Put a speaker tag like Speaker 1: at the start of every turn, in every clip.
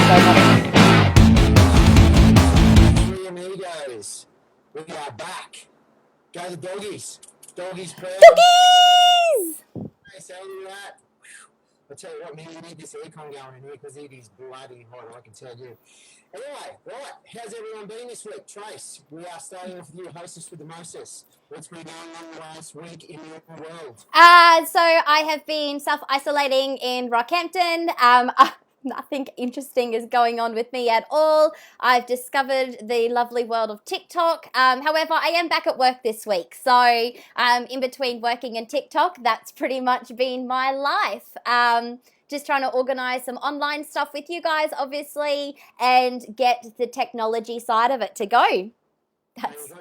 Speaker 1: Three amigos, we are back. Go the doggies. Doggies proud.
Speaker 2: Doggies!
Speaker 1: Hey, how you at? I'll tell you what, man, you need this aircon going in here because it is bloody hot, I can tell you. Anyway, right, how's everyone been this week? Trace, we are starting off with you, hostess with the mostess. What's been going on the last week in your world?
Speaker 2: So I have been self-isolating in Rockhampton. Nothing interesting is going on with me at all. I've discovered the lovely world of TikTok. However, I am back at work this week. So in between working and TikTok, that's pretty much been my life. Just trying to organise some online stuff with you guys, obviously, and get the technology side of it to go.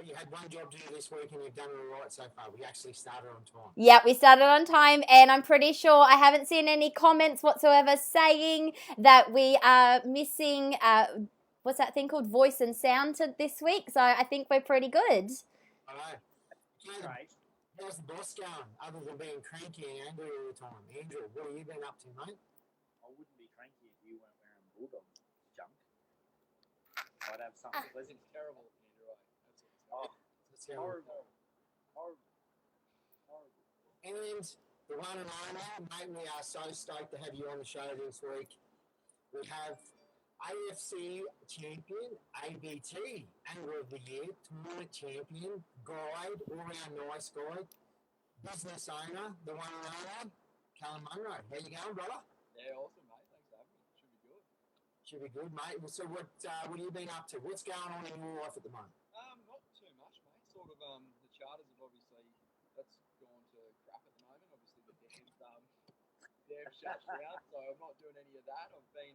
Speaker 1: You had one job to do this week and you've done it all right so far. We actually started on time.
Speaker 2: Yeah, we started on time, and I'm pretty sure I haven't seen any comments whatsoever saying that we are missing, what's that thing called, voice and sound this week. So I think we're pretty good.
Speaker 1: All right.
Speaker 3: Right.
Speaker 1: How's the boss going, other than being cranky and angry all the time? Andrew, what have you been up to, mate?
Speaker 3: I wouldn't be cranky if you weren't wearing bulldog junk. I'd have something. It's terrible, Andrew. It's horrible.
Speaker 1: And the one and only, mate, we are so stoked to have you on the show this week. We have AFC champion, ABT, Angler of the Year, tournament champion, guide, all-round nice guy, business owner, the one and only, Callum Munro. How you going, brother?
Speaker 4: Yeah, awesome, mate. Thanks for having me. Should be good.
Speaker 1: Should be good, mate. So what have you been up to? What's going on in your life at the moment?
Speaker 4: Not too much, mate. Sort of, the charters have obviously, that's gone to crap at the moment. Obviously, the they've shut down, so I'm not doing any of that. I've been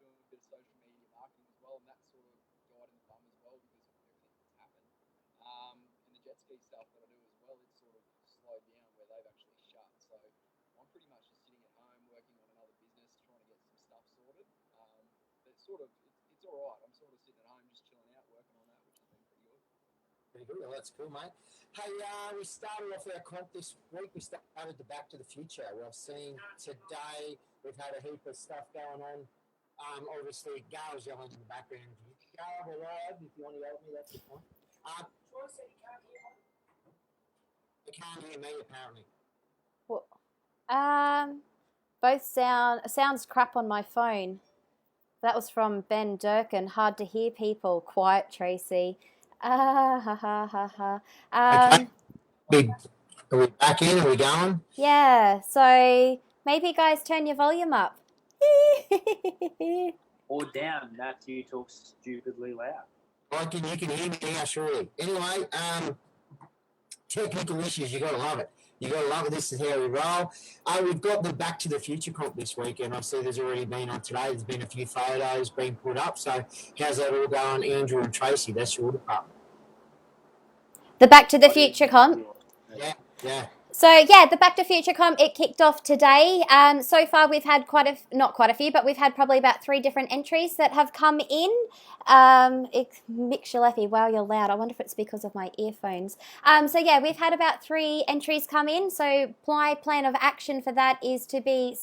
Speaker 4: doing a bit of social media marketing as well, and that's sort of died in the bum as well because of everything that's happened. And the jet ski stuff that I do as well, it's sort of slowed down where they've actually shut. So I'm pretty much just sitting at home working on another business, trying to get some stuff sorted. But it's all right. I'm sort of sitting at home just chilling out, working on that, which has been pretty good.
Speaker 1: Pretty good. Well, that's cool, mate. Hey, we started off our comp this week. We started the Back to the Future. We've seen today we've had a heap of stuff going on. Obviously, Gail's yelling in the background. Gail, arrived. If you want to yell at me, that's the point. Troy said he can't hear me. He can't hear me, apparently.
Speaker 2: Well, both sounds crap on my phone. That was from Ben Durkin. Hard to hear people. Quiet, Tracy.
Speaker 1: Okay. Are we back in? Are we going?
Speaker 2: Yeah, so maybe guys turn your volume up.
Speaker 3: Or down. Matthew talks stupidly loud.
Speaker 1: You can hear me now, surely. Anyway, technical issues, you got to love it. You got to love it. This is how we roll. We've got the Back to the Future comp this week, and I see there's already been on today. There's been a few photos being put up. So how's that all going, Andrew and Tracy? That's your department.
Speaker 2: The Back to the Future comp?
Speaker 1: Yeah.
Speaker 2: So, yeah, the Back to Future comp, it kicked off today. So far, we've had not quite a few, but we've had probably about 3 different entries that have come in. Mick Chelepy, wow, you're loud. I wonder if it's because of my earphones. So, yeah, we've had about 3 entries come in. So, my plan of action for that is to be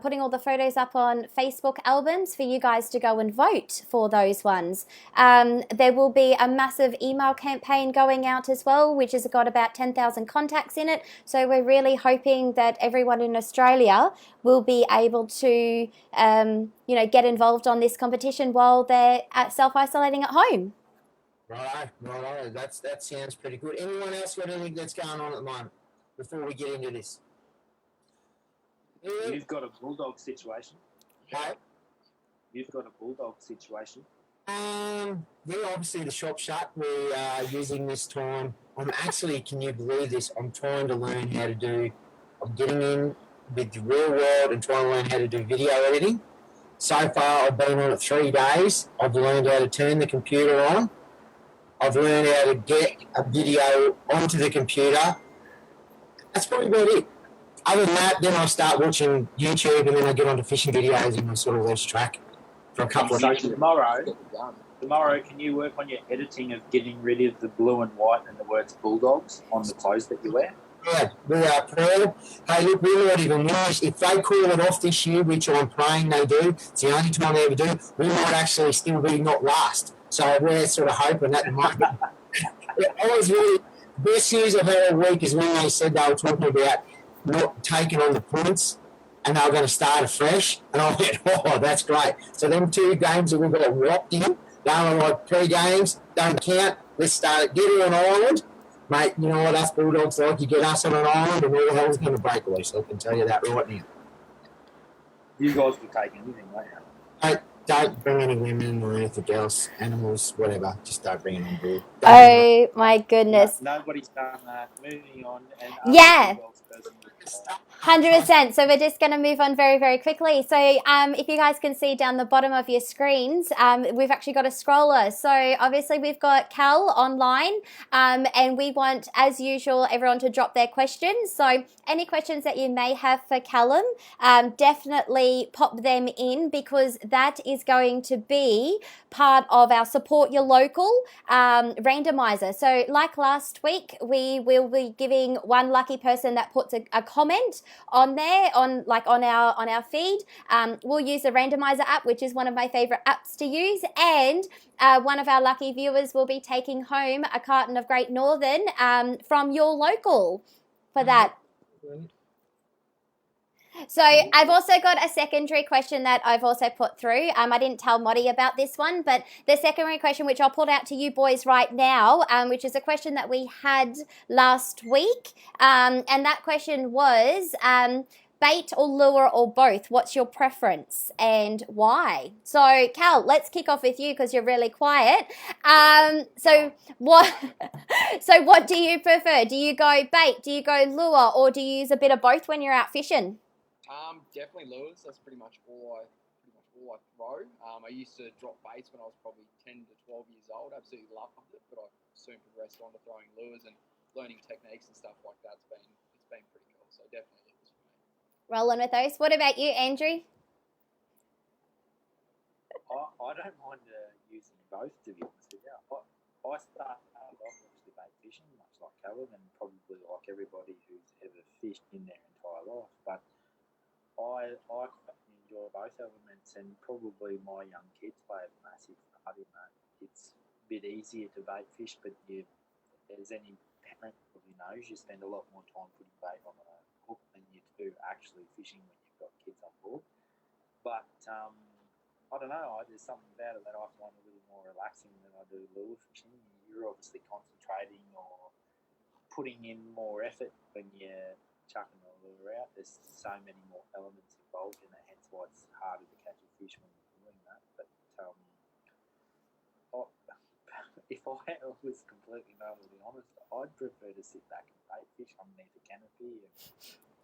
Speaker 2: putting all the photos up on Facebook albums for you guys to go and vote for those ones. There will be a massive email campaign going out as well, which has got about 10,000 contacts in it. So we're really hoping that everyone in Australia will be able to, get involved on this competition while they're self-isolating at home.
Speaker 1: Right. That sounds pretty good. Anyone else got anything that's going on at the moment before we get into this?
Speaker 3: You've got a bulldog situation.
Speaker 1: Hey?
Speaker 3: You've got a bulldog situation.
Speaker 1: Obviously the shop's shut. We are using this time. Can you believe this? I'm trying to learn how to I'm getting in with the real world and trying to learn how to do video editing. So far, I've been on it 3 days. I've learned how to turn the computer on. I've learned how to get a video onto the computer. That's probably about it. Other than that, then I start watching YouTube and then I get onto fishing videos and I sort of lose track for a couple of days.
Speaker 3: Tomorrow, can you work on your editing of getting rid of the blue and white and the words bulldogs on the clothes that you wear?
Speaker 1: proud. We are proud. Hey, look, we might even win this. If they call it off this year, which I'm praying they do, it's the only time they ever do, we might actually still be not last. So we're sort of hoping at the moment. I was really, best news I've had all week is when they said they were talking about not taking on the points and they were going to start afresh. And I went, oh, that's great. So them 2 games that we've got locked in, they were like 3 games, don't count. Let's start it. Get her on Ireland. Mate, you know what us Bulldogs like? You get us on an island and all hell's going to break loose. I can tell you that right now.
Speaker 3: You guys will take anything, won't you?
Speaker 1: Don't bring any women or anything else, animals, whatever. Just don't bring them on board.
Speaker 2: Oh my goodness.
Speaker 3: Nobody's done that. Moving on. And
Speaker 2: Yeah. 100%.
Speaker 3: person.
Speaker 2: So we're just going to move on very, very quickly. So if you guys can see down the bottom of your screens, we've actually got a scroller. So obviously we've got Cal online, and we want, as usual, everyone to drop their questions. So any questions that you may have for Callum, definitely pop them in, because that is going to be part of our Support Your Local randomizer. So like last week, we will be giving one lucky person that puts a comment on there on our feed. We'll use the randomizer app, which is one of my favorite apps to use, and one of our lucky viewers will be taking home a carton of Great Northern from your local for that. So I've also got a secondary question that I've also put through. I didn't tell Motty about this one, but the secondary question, which I'll put out to you boys right now, which is a question that we had last week. And that question was, bait or lure or both, what's your preference and why? So Cal, let's kick off with you because you're really quiet. So what do you prefer? Do you go bait? Do you go lure? Or do you use a bit of both when you're out fishing?
Speaker 4: Definitely lures. That's pretty much all I throw. I used to drop baits when I was probably 10 to 12 years old. Absolutely loved it, but I soon progressed on to throwing lures and learning techniques and stuff like that. It's been pretty cool. So definitely lures for me.
Speaker 2: Rolling with those. What about you, Andrew?
Speaker 3: I don't mind using both, to be honest with you. I started off obviously bait fishing, much like Callum, and probably like everybody who's ever fished in their entire life. But I quite enjoy both elements, and probably my young kids play a massive part in that. It's a bit easier to bait fish, but as any parent probably knows, you spend a lot more time putting bait on a hook than you do actually fishing when you've got kids on board. But I don't know, there's something about it that I find a little more relaxing than I do lure fishing. You're obviously concentrating or putting in more effort when you're chucking the lure out. There's so many more elements involved in it, hence why it's harder to catch a fish when you're doing that. But if I was completely normally honest, I'd prefer to sit back and bait fish underneath a canopy and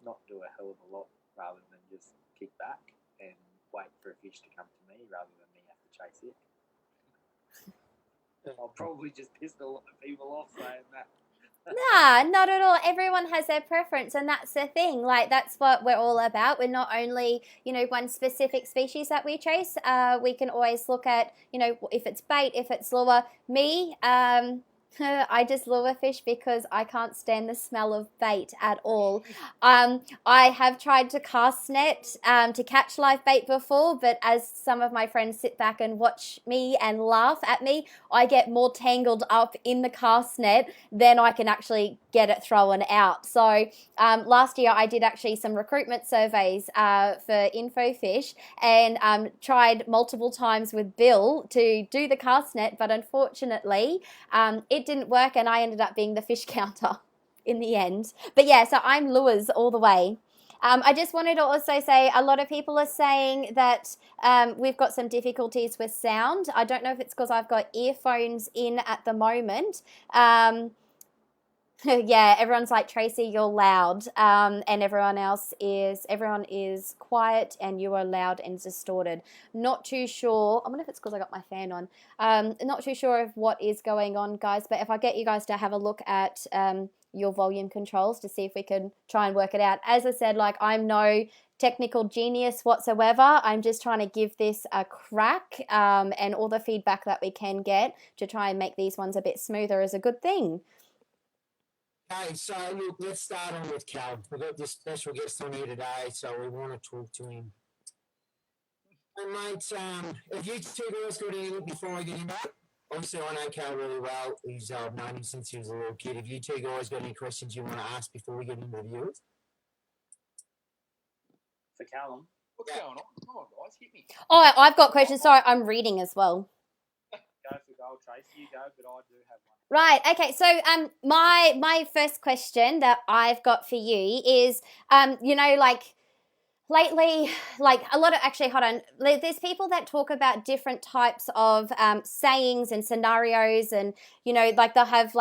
Speaker 3: not do a hell of a lot, rather than just kick back and wait for a fish to come to me rather than me have to chase it. I'll probably just piss a lot of people off saying that.
Speaker 2: Nah, not at all. Everyone has their preference, and that's the thing. Like, that's what we're all about. We're not only, one specific species that we chase. We can always look at, if it's bait, if it's lure. Me, I just lure fish because I can't stand the smell of bait at all. I have tried to cast net to catch live bait before, but as some of my friends sit back and watch me and laugh at me, I get more tangled up in the cast net than I can actually get it thrown out. So last year I did actually some recruitment surveys for InfoFish, and tried multiple times with Bill to do the cast net, but unfortunately it didn't work, and I ended up being the fish counter in the end. But yeah, so I'm lures all the way. I just wanted to also say, a lot of people are saying that we've got some difficulties with sound. I don't know if it's because I've got earphones in at the moment. Yeah, everyone's like, Tracy, you're loud, and everyone is quiet, and you are loud and distorted. Not too sure. I wonder if it's because I got my fan on. Not too sure of what is going on, guys. But if I get you guys to have a look at your volume controls to see if we can try and work it out. As I said, like, I'm no technical genius whatsoever. I'm just trying to give this a crack, and all the feedback that we can get to try and make these ones a bit smoother is a good thing.
Speaker 1: Okay, so look, let's start on with Cal. We've got this special guest on here today, so we want to talk to him. Hey, mate, have you two guys got anything before I get into it? Obviously, I know Cal really well. He's known him since he was a little kid. Have you two guys got any questions you want to ask before we get into the viewers?
Speaker 3: For Callum,
Speaker 4: What's going on? Come on, guys, hit me.
Speaker 2: Oh, I've got questions. Sorry, I'm reading as well.
Speaker 3: go for gold, Tracy. You go, but I do have one.
Speaker 2: Right. Okay. So, my first question that I've got for you is, like lately, like a lot of actually, hold on. There's people that talk about different types of sayings and scenarios, and like they'll have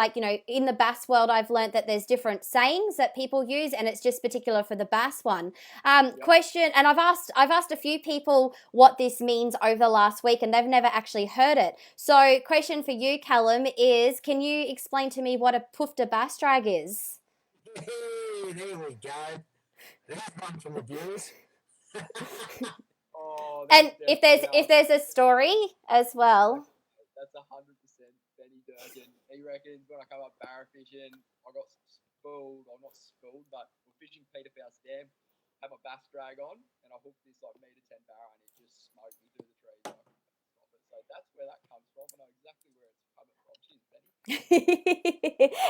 Speaker 2: in the bass world, I've learnt that there's different sayings that people use, and it's just particular for the bass one. Question, and I've asked a few people what this means over the last week, and they've never actually heard it. So, question for you, Callum, is can you explain to me what a poofed bass drag is?
Speaker 1: Hey, there we go. There's one from the viewers.
Speaker 2: And if there's a story as well.
Speaker 4: That's 100% Benny Durkin. He reckons when I come up barra fishing, I got spooled, or not spooled, but we're fishing Peter Faust Dam, have my bass drag on, and I hooked this like metre 10 barra, and it just smoked me through the trees. I couldn't stop it. So that's where that comes from. I know exactly where it's coming from. Cheers, Benny.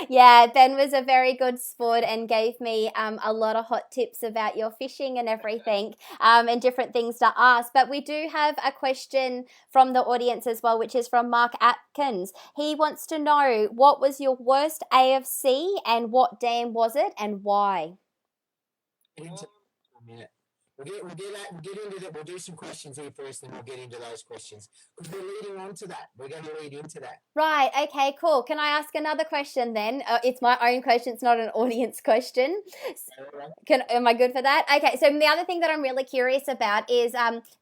Speaker 2: Yeah, Ben was a very good sport and gave me a lot of hot tips about your fishing and everything, and different things to ask. But we do have a question from the audience as well, which is from Mark Atkins. He wants to know, what was your worst AFC and what dam was it and why?
Speaker 1: We'll get into that. We'll do some questions here first, and we'll get into those questions. Because we're leading on to that. We're going to lead into that.
Speaker 2: Right, okay, cool. Can I ask another question then? It's my own question, it's not an audience question. Am I good for that? Okay, so the other thing that I'm really curious about is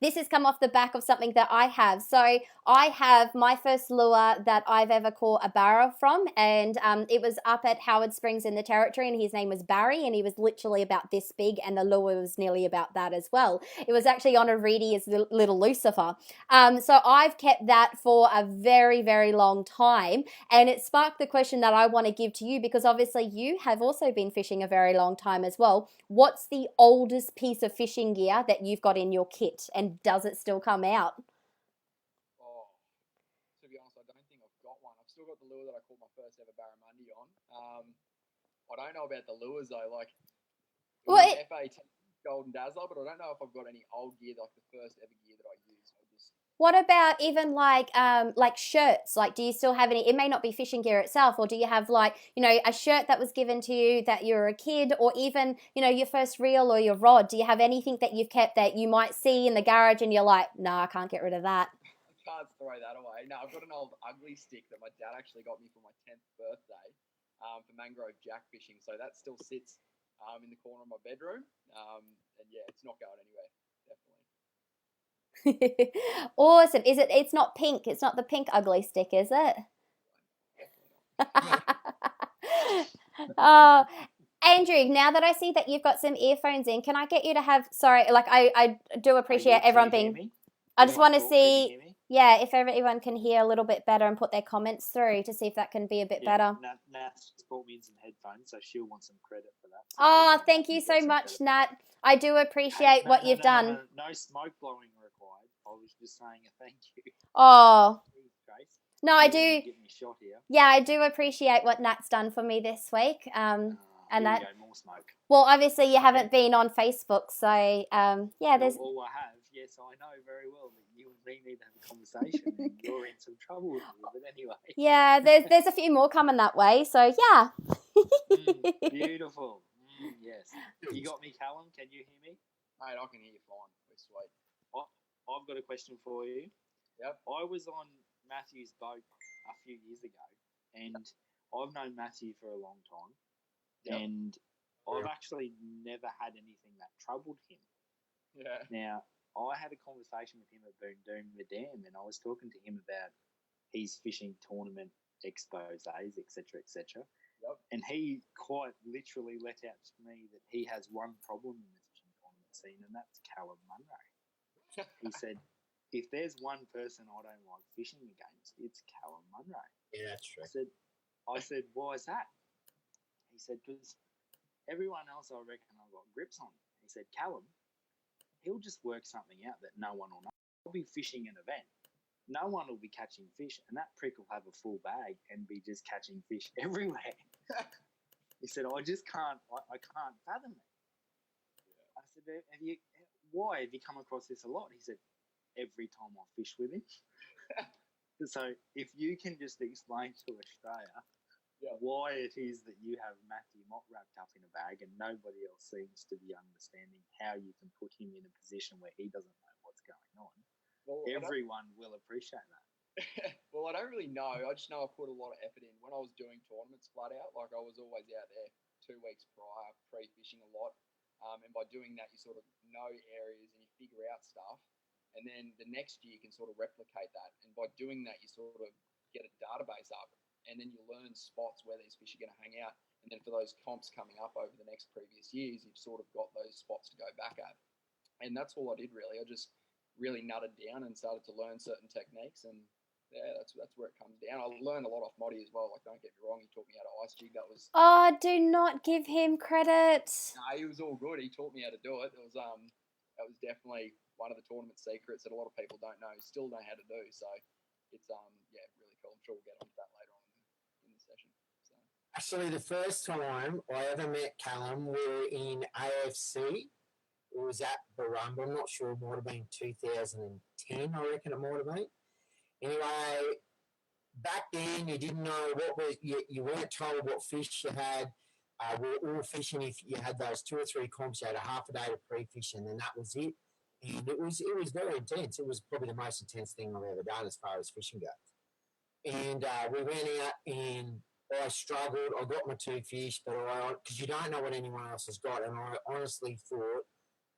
Speaker 2: this has come off the back of something that I have. So I have my first lure that I've ever caught a barra from, and it was up at Howard Springs in the Territory, and his name was Barry, and he was literally about this big, and the lure was nearly about that as well. It was actually on a reedy as little Lucifer. So I've kept that for a very, very long time, and it sparked the question that I want to give to you, because obviously you have also been fishing a very long time as well. What's the oldest piece of fishing gear that you've got in your kit, and does it still come out?
Speaker 4: Oh, to be honest, I don't think I've got one. I've still got the lure that I caught my first ever barramundi on. I don't know about the lures though, like FA Golden Dazzler, but I don't know if I've got any old gear, like the first ever gear that I used.
Speaker 2: What about even like shirts? Like, do you still have any? It may not be fishing gear itself, or do you have like, a shirt that was given to you that you're a kid, or even, your first reel or your rod? Do you have anything that you've kept that you might see in the garage and you're like, no, I can't get rid of that?
Speaker 4: I can't throw that away. No, I've got an old ugly stick that my dad actually got me for my 10th birthday for mangrove jack fishing. So that still sits in the corner of my bedroom. And yeah, it's not going anywhere. Definitely.
Speaker 2: Awesome. It's not pink. It's not the pink ugly stick, is it? Oh, Andrew, now that I see that you've got some earphones in, can I get you to have, sorry, like I do appreciate everyone being, I just want to see, yeah, if everyone can hear a little bit better and put their comments through to see if that can be a bit better.
Speaker 3: Nat's brought me in some headphones, so she'll want some credit for that. So
Speaker 2: oh, thank you so much, Nat. I do appreciate what you've done.
Speaker 3: No smoke blowing required. I was just saying a thank you.
Speaker 2: Oh.
Speaker 3: Grace.
Speaker 2: No, I do.
Speaker 3: Get me shot here.
Speaker 2: Yeah, I do appreciate what Nat's done for me this week. And that.
Speaker 3: Go, more smoke.
Speaker 2: Well, obviously you haven't been on Facebook, so yeah, there's.
Speaker 3: Well, I have. Yes, I know very well that you and me need to have a conversation, and you're in some trouble with me. But anyway.
Speaker 2: Yeah, there's a few more coming that way. So yeah.
Speaker 3: Beautiful. Yes. You got me, Callum. Can you hear me?
Speaker 4: Mate, I can hear you fine. We're sweet.
Speaker 3: I've got a question for you.
Speaker 4: Yep.
Speaker 3: I was on Matthew's boat a few years ago, and I've known Matthew for a long time, and I've actually never had anything that troubled him.
Speaker 4: Yeah.
Speaker 3: Now, I had a conversation with him about doing the dam, and I was talking to him about his fishing tournament exposes, etc., etc.
Speaker 4: Yep.
Speaker 3: And he quite literally let out to me that he has one problem in the fishing tournament scene, and that's Callum Munro. He said, if there's one person I don't like fishing against, it's Callum Munro.
Speaker 1: Yeah, that's true.
Speaker 3: I said, why is that? He said, because everyone else I reckon I've got grips on. He said, Callum, he'll just work something out that no one will know. I'll be fishing an event. No one will be catching fish, and that prick will have a full bag and be just catching fish everywhere. He said, I just can't, I can't fathom it. Yeah. I said, why have you come across this a lot? He said, every time I fish with him. So if you can just explain to Australia why it is that you have Matthew Mott wrapped up in a bag and nobody else seems to be understanding how you can put him in a position where he doesn't know what's going on, everyone will appreciate that.
Speaker 4: Well, I don't really know. I just know I put a lot of effort in. When I was doing tournaments flat out, like I was always out there 2 weeks prior, pre-fishing a lot. And by doing that, you sort of know areas and you figure out stuff. And then the next year you can sort of replicate that. And by doing that, you sort of get a database up. And then you learn spots where these fish are going to hang out. And then for those comps coming up over the next previous years, you've sort of got those spots to go back at. And that's all I did, really. I just really nutted down and started to learn certain techniques. And yeah, that's where it comes down. I learned a lot off Motty as well. Like, don't get me wrong, he taught me how to ice jig. That was...
Speaker 2: Oh, do not give him credit.
Speaker 4: No, he was all good. He taught me how to do it. It was that was definitely one of the tournament secrets that a lot of people don't know, still know how to do. So it's really cool. I'm sure we'll get onto that later on in the session. So.
Speaker 1: Actually, the first time I ever met Callum, we were in AFC. It was at Barumba. I'm not sure. It might have been 2010, I reckon it might have been. Anyway, back then you didn't know what was, you weren't told what fish you had. We were all fishing. If you had those 2 or 3 comps, you had a half a day to pre-fish, and then that was it. And it was very intense. It was probably the most intense thing I've ever done as far as fishing goes. And we went out and I struggled. I got my 2 fish, but because you don't know what anyone else has got, and I honestly thought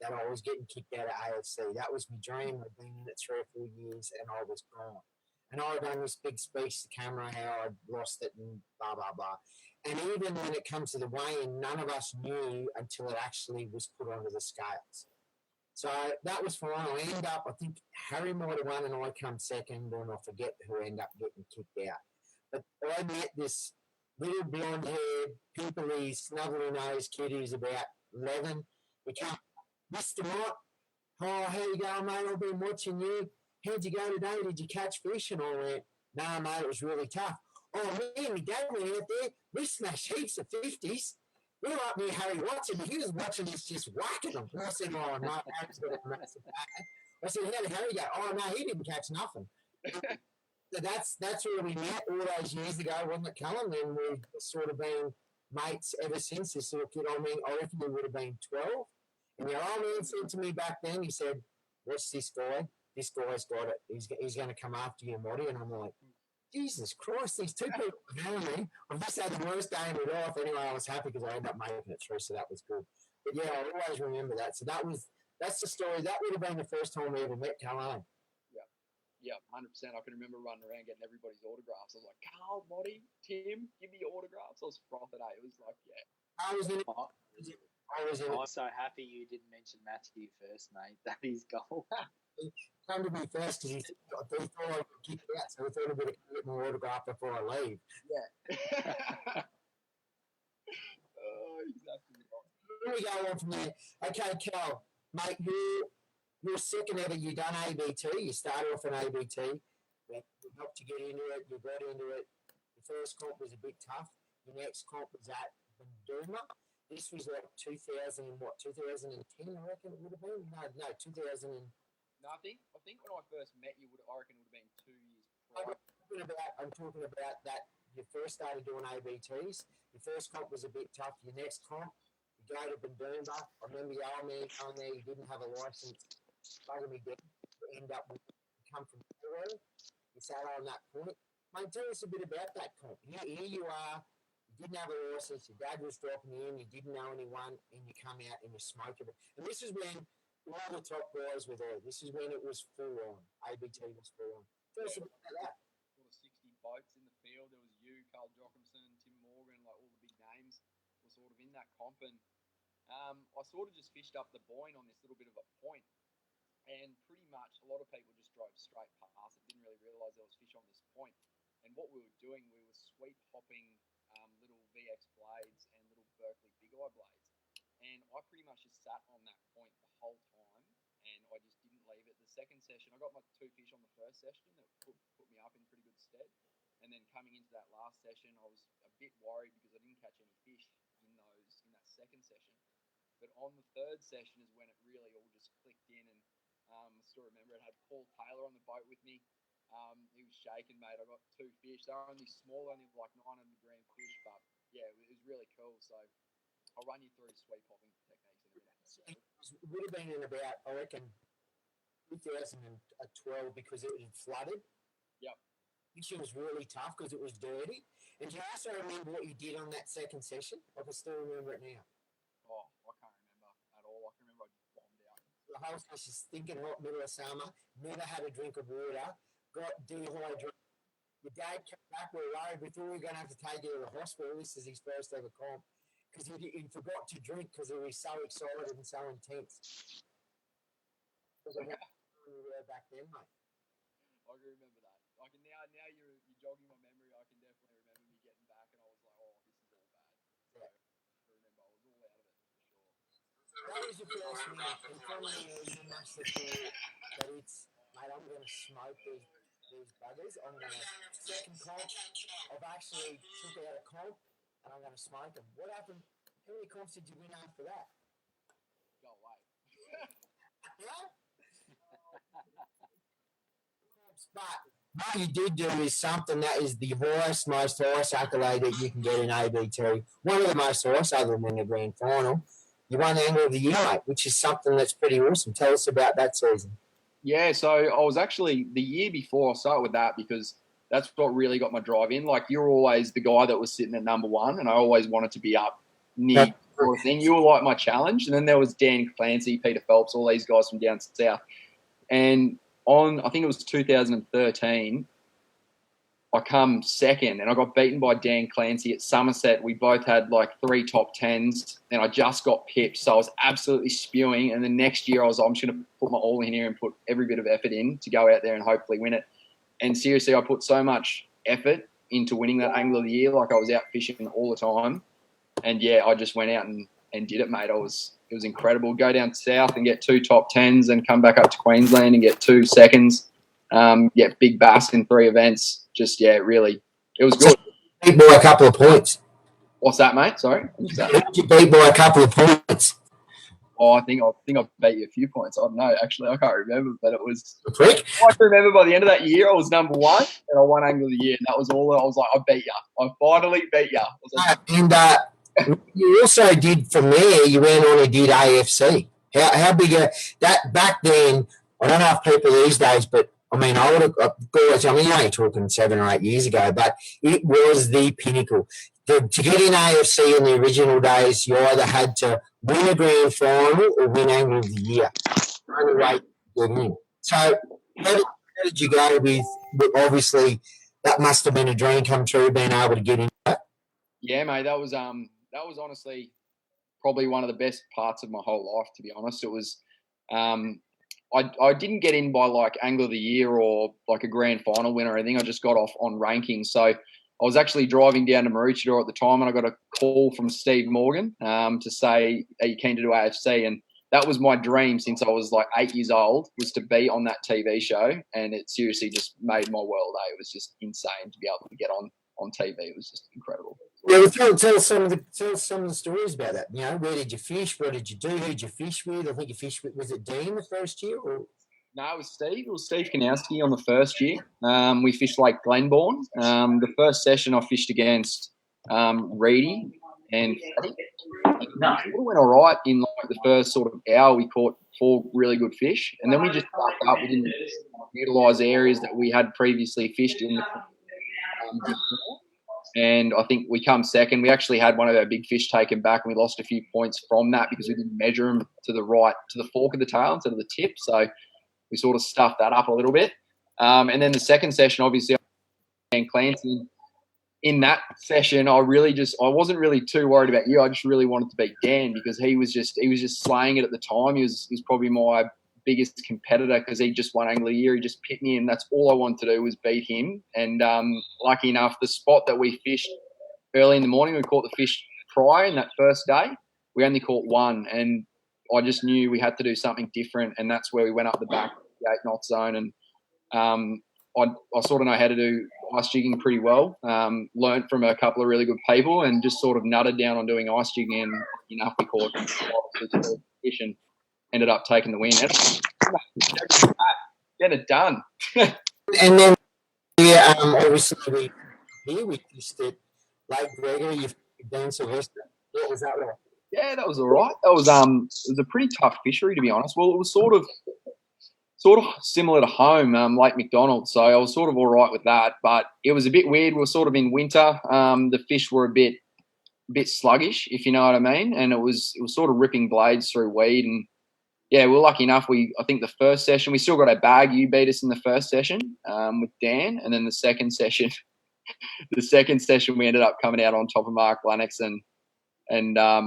Speaker 1: that I was getting kicked out of AFC. That was my dream. I'd been in it 3 or 4 years, and I was gone. And I had done this big speech to camera how I'd lost it and blah, blah, blah. And even when it comes to the weigh-in, none of us knew until it actually was put onto the scales. So that was fine. I end up, I think Harry might have won and I come second, and I forget who ended up getting kicked out. But I met this little blonde-haired, pimply, snuggly-nosed kid who's about 11. We come, Mr. Mott, oh, how you going, mate? I've been watching you. How'd you go today? Did you catch fish? And I went, no, mate, it was really tough. Oh, man, my dad went out there. We smashed heaps of 50s. We were up near Harry watching, but he was watching us just whacking them. And I said, oh, no, Harry's got a massive bag. I said, how did Harry go? Oh, no, he didn't catch nothing. So that's where we met all those years ago, wasn't it, Callum? And we've sort of been mates ever since. This little kid, I mean, I reckon he would have been 12. And the old man said to me back then, he said, watch this guy. This guy's got it. He's going to come after you, Motty. And I'm like, Jesus Christ, these 2 people are telling me. I've just had the worst day in my life. Anyway, I was happy because I ended up making it through, so that was good. But yeah, I always remember that. So that's the story. That would have been the first time we ever met Callum.
Speaker 4: Yeah, 100%. I can remember running around getting everybody's autographs. I was like, Carl, Motty, Tim, give me your autographs. I was frothing out. It was like, yeah.
Speaker 1: I was
Speaker 3: I'm so happy you didn't mention Matthew first, mate. That is gold.
Speaker 1: He came to me first because he thought I would kick it out, so I thought I better get my autograph before I leave.
Speaker 4: Yeah. Oh, exactly.
Speaker 1: Here we go on from there. Okay, Cal, mate, you're second ever. You done ABT. You started off in ABT. We helped you get into it. You got into it. The first comp was a bit tough. The next comp was at Banduma. This was like 2010, I reckon it would have been. No, 2000.
Speaker 4: No, I think when I first met you, I reckon it would have been 2 years prior.
Speaker 1: I'm talking about that. You first started doing ABTs. Your first comp was a bit tough. Your next comp, you go to Banduma. I remember the old man going there. You didn't have a license. Bugging me down. You end up come from Peru. You sat on that point. Mate, tell us a bit about that comp. Here you are. You didn't have a license. Your dad was dropping you in. You didn't know anyone, and you come out and you smoke it. And this is when all the top guys were there. This is when it was full on. ABT was full on. Tell us about that.
Speaker 4: Sort of 60 boats in the field. There was you, Carl Jochimson, Tim Morgan, like all the big names were sort of in that comp. And I sort of just fished up the Boyne on this little bit of a point. And pretty much a lot of people just drove straight past it, didn't really realise there was fish on this point. And what we were doing, we were sweep hopping little VX blades and little Berkeley big eye blades. And I pretty much just sat on that point the whole time, and I just didn't leave it. The second session, I got my 2 fish on the first session that put me up in pretty good stead. And then coming into that last session, I was a bit worried because I didn't catch any fish in that second session. But on the third session is when it really all just clicked in. And I still remember it had Paul Taylor on the boat with me. He was shaking, mate. I got 2 fish. They were only small, only like 900-gram fish, but yeah, it was really cool. So I'll run you through sweep popping techniques in a minute.
Speaker 1: It would have been in about, I reckon, 2012 because it had flooded.
Speaker 4: Yep.
Speaker 1: Fishing was really tough because it was dirty. And do you also remember what you did on that second session? I can still remember it now.
Speaker 4: Oh, I can't remember at all. I can remember I just bombed out.
Speaker 1: The hostess is thinking hot middle of summer, never had a drink of water, got dehydrated. Your dad came back, we were worried, we thought we were going to have to take you to the hospital. This is his first ever comp. Because he forgot to drink because he was so excited and so intense. Because of how you were back then, mate.
Speaker 4: I can remember that. I can now you're jogging my memory. I can definitely remember me getting back, and I was like, oh, this is all bad. So
Speaker 1: Yeah.
Speaker 4: I remember I was all out of it for sure.
Speaker 1: That was your first win, and from there you must have thought that it's, mate, I'm going to smoke these buggers. I'm going to, second comp, I've actually took out a comp, and I'm going to smoke them. What happened? How many comps did you win after that?
Speaker 4: Go away.
Speaker 1: Yeah? But what you did do is something that is the most highest accolade that you can get in ABT. One of the most highest, other than the grand final. You won the Angler of the Year, mate, which is something that's pretty awesome. Tell us about that season.
Speaker 4: Yeah, so I was actually the year before. I'll start with that because that's what really got my drive in. Like, you're always the guy that was sitting at number 1, and I always wanted to be up near sort of thing. You were like my challenge. And then there was Dan Clancy, Peter Phelps, all these guys from down south. And I think it was 2013, I come second, and I got beaten by Dan Clancy at Somerset. We both had like 3 top 10s, and I just got pipped. So I was absolutely spewing. And the next year I'm just going to put my all in here and put every bit of effort in to go out there and hopefully win it. And seriously, I put so much effort into winning that Angler of the Year. Like, I was out fishing all the time. And yeah, I just went out and did it, mate. It was incredible. Go down south and get 2 top 10s and come back up to Queensland and get 2 seconds. Get big bass in 3 events. Just, yeah, it was good.
Speaker 1: Beat by a couple of points.
Speaker 4: What's that, mate? Sorry.
Speaker 1: You beat by a couple of points.
Speaker 4: Oh, I think I bet you a few points. I don't know. Actually, I can't remember, but it was.
Speaker 1: A prick.
Speaker 4: I can remember by the end of that year, I was number 1 and I won Angler of the Year, and that was all. I was like, I beat you. I finally beat you.
Speaker 1: And you also did from there. You went on and did AFC. How big that back then? I don't know if people these days, but I mean, I would have guys. I mean, you're only talking 7 or 8 years ago, but it was the pinnacle. To get in AFC in the original days, you either had to win a grand final or win Angler of the Year. Only way to get in. So, how did you go with? Obviously, that must have been a dream come true, being able to get in.
Speaker 4: Yeah, mate, that was honestly probably one of the best parts of my whole life, to be honest. It was, I didn't get in by like Angler of the Year or like a grand final winner or anything. I just got off on rankings. So I was actually driving down to Maroochydore at the time, and I got a call from Steve Morgan to say, are you keen to do AFC? And that was my dream since I was like 8 years old, was to be on that TV show. And it seriously just made my world. It was just insane to be able to get on TV. It was just incredible.
Speaker 1: Yeah, well, tell some of the stories about that. You know, where did you fish? What did you do? Who did you fish with? I think you fished with, was it Dean the first year? Or?
Speaker 4: No, it was Steve. It was Steve Kanowski on the first year. We fished Lake Glenbourne. The first session I fished against Reedy and Fatty. It went all right in like the first sort of hour. We caught 4 really good fish, and then we just fucked up. We didn't utilise areas that we had previously fished in. And I think we come second. We actually had one of our big fish taken back, and we lost a few points from that because we didn't measure them to the fork of the tail instead of the tip. So we sort of stuffed that up a little bit. And then the second session, obviously, Dan Clancy. In that session, I wasn't really too worried about you. I just really wanted to beat Dan because he was just slaying it at the time. He was probably my biggest competitor because he just won Angler of the Year. He just pit me, and that's all I wanted to do was beat him. And lucky enough, the spot that we fished early in the morning, we caught the fish try in that first day. We only caught one, and I just knew we had to do something different, and that's where we went up the back the 8 knot zone. And I sort of know how to do ice jigging pretty well. Learned from a couple of really good people, and just sort of nutted down on doing ice jigging, and enough we caught fish and ended up taking the win. Get it done.
Speaker 1: And then, obviously, we fished at Lake Gregory. You've done Sylvester. What was that like?
Speaker 4: Yeah, that was all right. That was it was a pretty tough fishery, to be honest. Well, it was sort of similar to home, Lake McDonald. So I was sort of all right with that, but it was a bit weird. We were sort of in winter. The fish were a bit sluggish, if you know what I mean, and it was sort of ripping blades through weed. And yeah, we were lucky enough. I think the first session we still got a bag. You beat us in the first session with Dan, and then the second session we ended up coming out on top of Mark Lennox and Al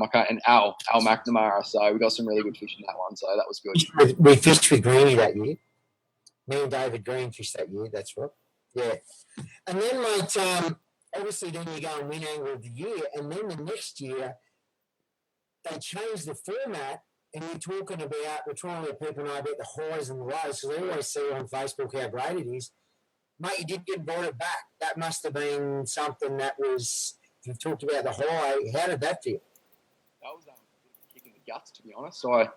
Speaker 4: McNamara. So we got some really good fish in that one. So that was good.
Speaker 1: We fished with Greeny that year. Me and David Green fished that year. That's right. Yeah. And then, mate, obviously then you go and win Angler of the Year. And then the next year, they changed the format. And we're trying to let people know about the highs and the lows. Because they always see on Facebook how great it is. Mate, you did get invited back. That must have been something that was... You talked about the high. How did that feel?
Speaker 4: That was kicking the guts, to be honest. So I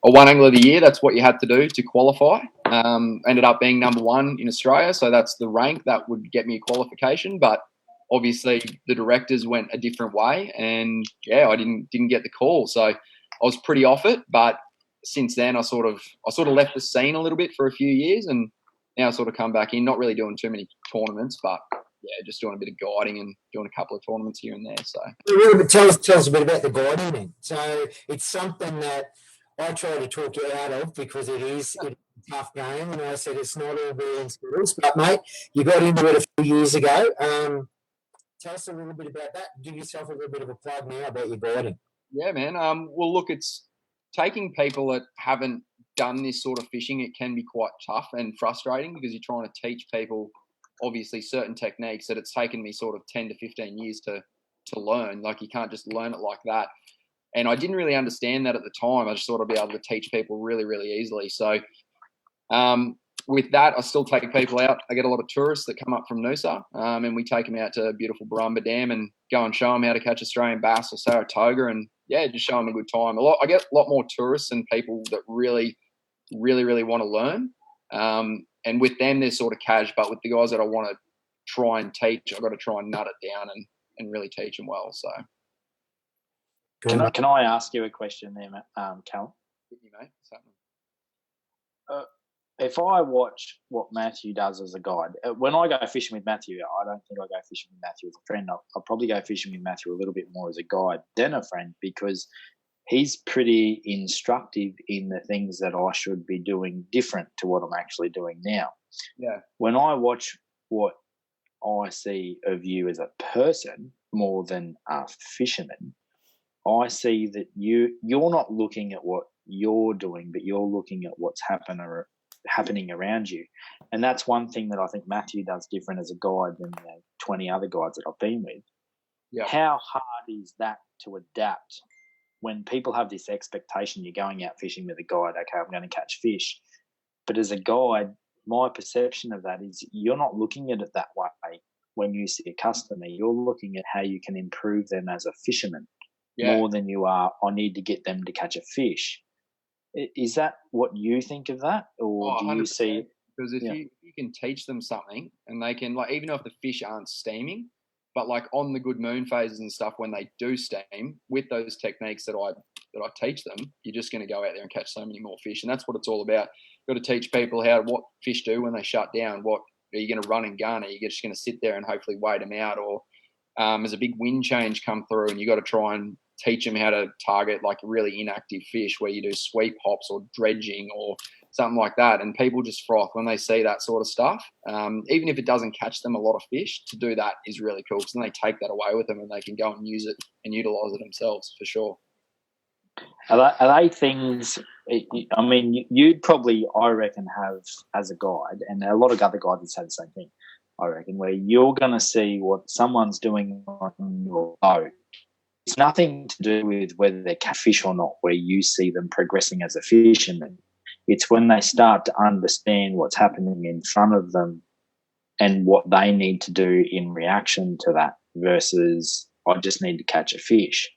Speaker 4: won Angler of the Year. That's what you had to do to qualify. Ended up being number 1 in Australia. So that's the rank that would get me a qualification. But obviously the directors went a different way. And, yeah, I didn't get the call. So I was pretty off it. But since then I sort of left the scene a little bit for a few years. And now I sort of come back in, not really doing too many tournaments, but... yeah, just doing a bit of guiding and doing a couple of tournaments here and there. So,
Speaker 1: tell us a bit about the guiding then. So it's something that I try to talk you out of because it's a tough game, and I said it's not all beer and skittles. But mate, you got into it a few years ago. Tell us a little bit about that. Give yourself a little bit of a plug now about your guiding.
Speaker 4: Yeah, man. Well, look, it's taking people that haven't done this sort of fishing. It can be quite tough and frustrating because you're trying to teach people obviously certain techniques that it's taken me sort of 10 to 15 years to learn. Like you can't just learn it like that. And I didn't really understand that at the time. I just thought I'd be able to teach people really, really easily. So with that, I still take people out. I get a lot of tourists that come up from Noosa and we take them out to beautiful Barumba Dam and go and show them how to catch Australian bass or Saratoga and, yeah, just show them a good time. I get a lot more tourists and people that really, really, really want to learn. And with them, they're sort of cash, but with the guys that I want to try and teach, I've got to try and nut it down and really teach them well. So,
Speaker 3: can I ask you a question there, Callum?
Speaker 4: You mate,
Speaker 3: if I watch what Matthew does as a guide, when I go fishing with Matthew, I don't think I go fishing with Matthew as a friend. I'll probably go fishing with Matthew a little bit more as a guide than a friend because he's pretty instructive in the things that I should be doing different to what I'm actually doing now.
Speaker 4: Yeah.
Speaker 3: When I watch what I see of you as a person more than a fisherman, I see that you're not looking at what you're doing, but you're looking at what's happening around you. And that's one thing that I think Matthew does different as a guide than 20 other guides that I've been with.
Speaker 4: Yeah.
Speaker 3: How hard is that to adapt? When people have this expectation, you're going out fishing with a guide, okay, I'm going to catch fish. But as a guide, my perception of that is you're not looking at it that way when you see a customer. You're looking at how you can improve them as a fisherman more than you are, I need to get them to catch a fish. Is that what you think of that? Or do you see...
Speaker 4: Because if you can teach them something and they can, like, even if the fish aren't steaming, but like on the good moon phases and stuff, when they do steam with those techniques that I teach them, you're just going to go out there and catch so many more fish. And that's what it's all about. You've got to teach people what fish do when they shut down. What are you going to run and gun? Are you just going to sit there and hopefully wait them out? Or there's a big wind change come through and you got to try and teach them how to target like really inactive fish where you do sweep hops or dredging or something like that. And people just froth when they see that sort of stuff. Even if it doesn't catch them a lot of fish, to do that is really cool because then they take that away with them and they can go and use it and utilise it themselves for sure.
Speaker 3: Are they things, I mean, you'd probably, I reckon, have as a guide, and a lot of other guides would say the same thing, I reckon, where you're going to see what someone's doing on your boat it's nothing to do with whether they're catfish or not, where you see them progressing as a fisherman. It's when they start to understand what's happening in front of them and what they need to do in reaction to that versus I just need to catch a fish.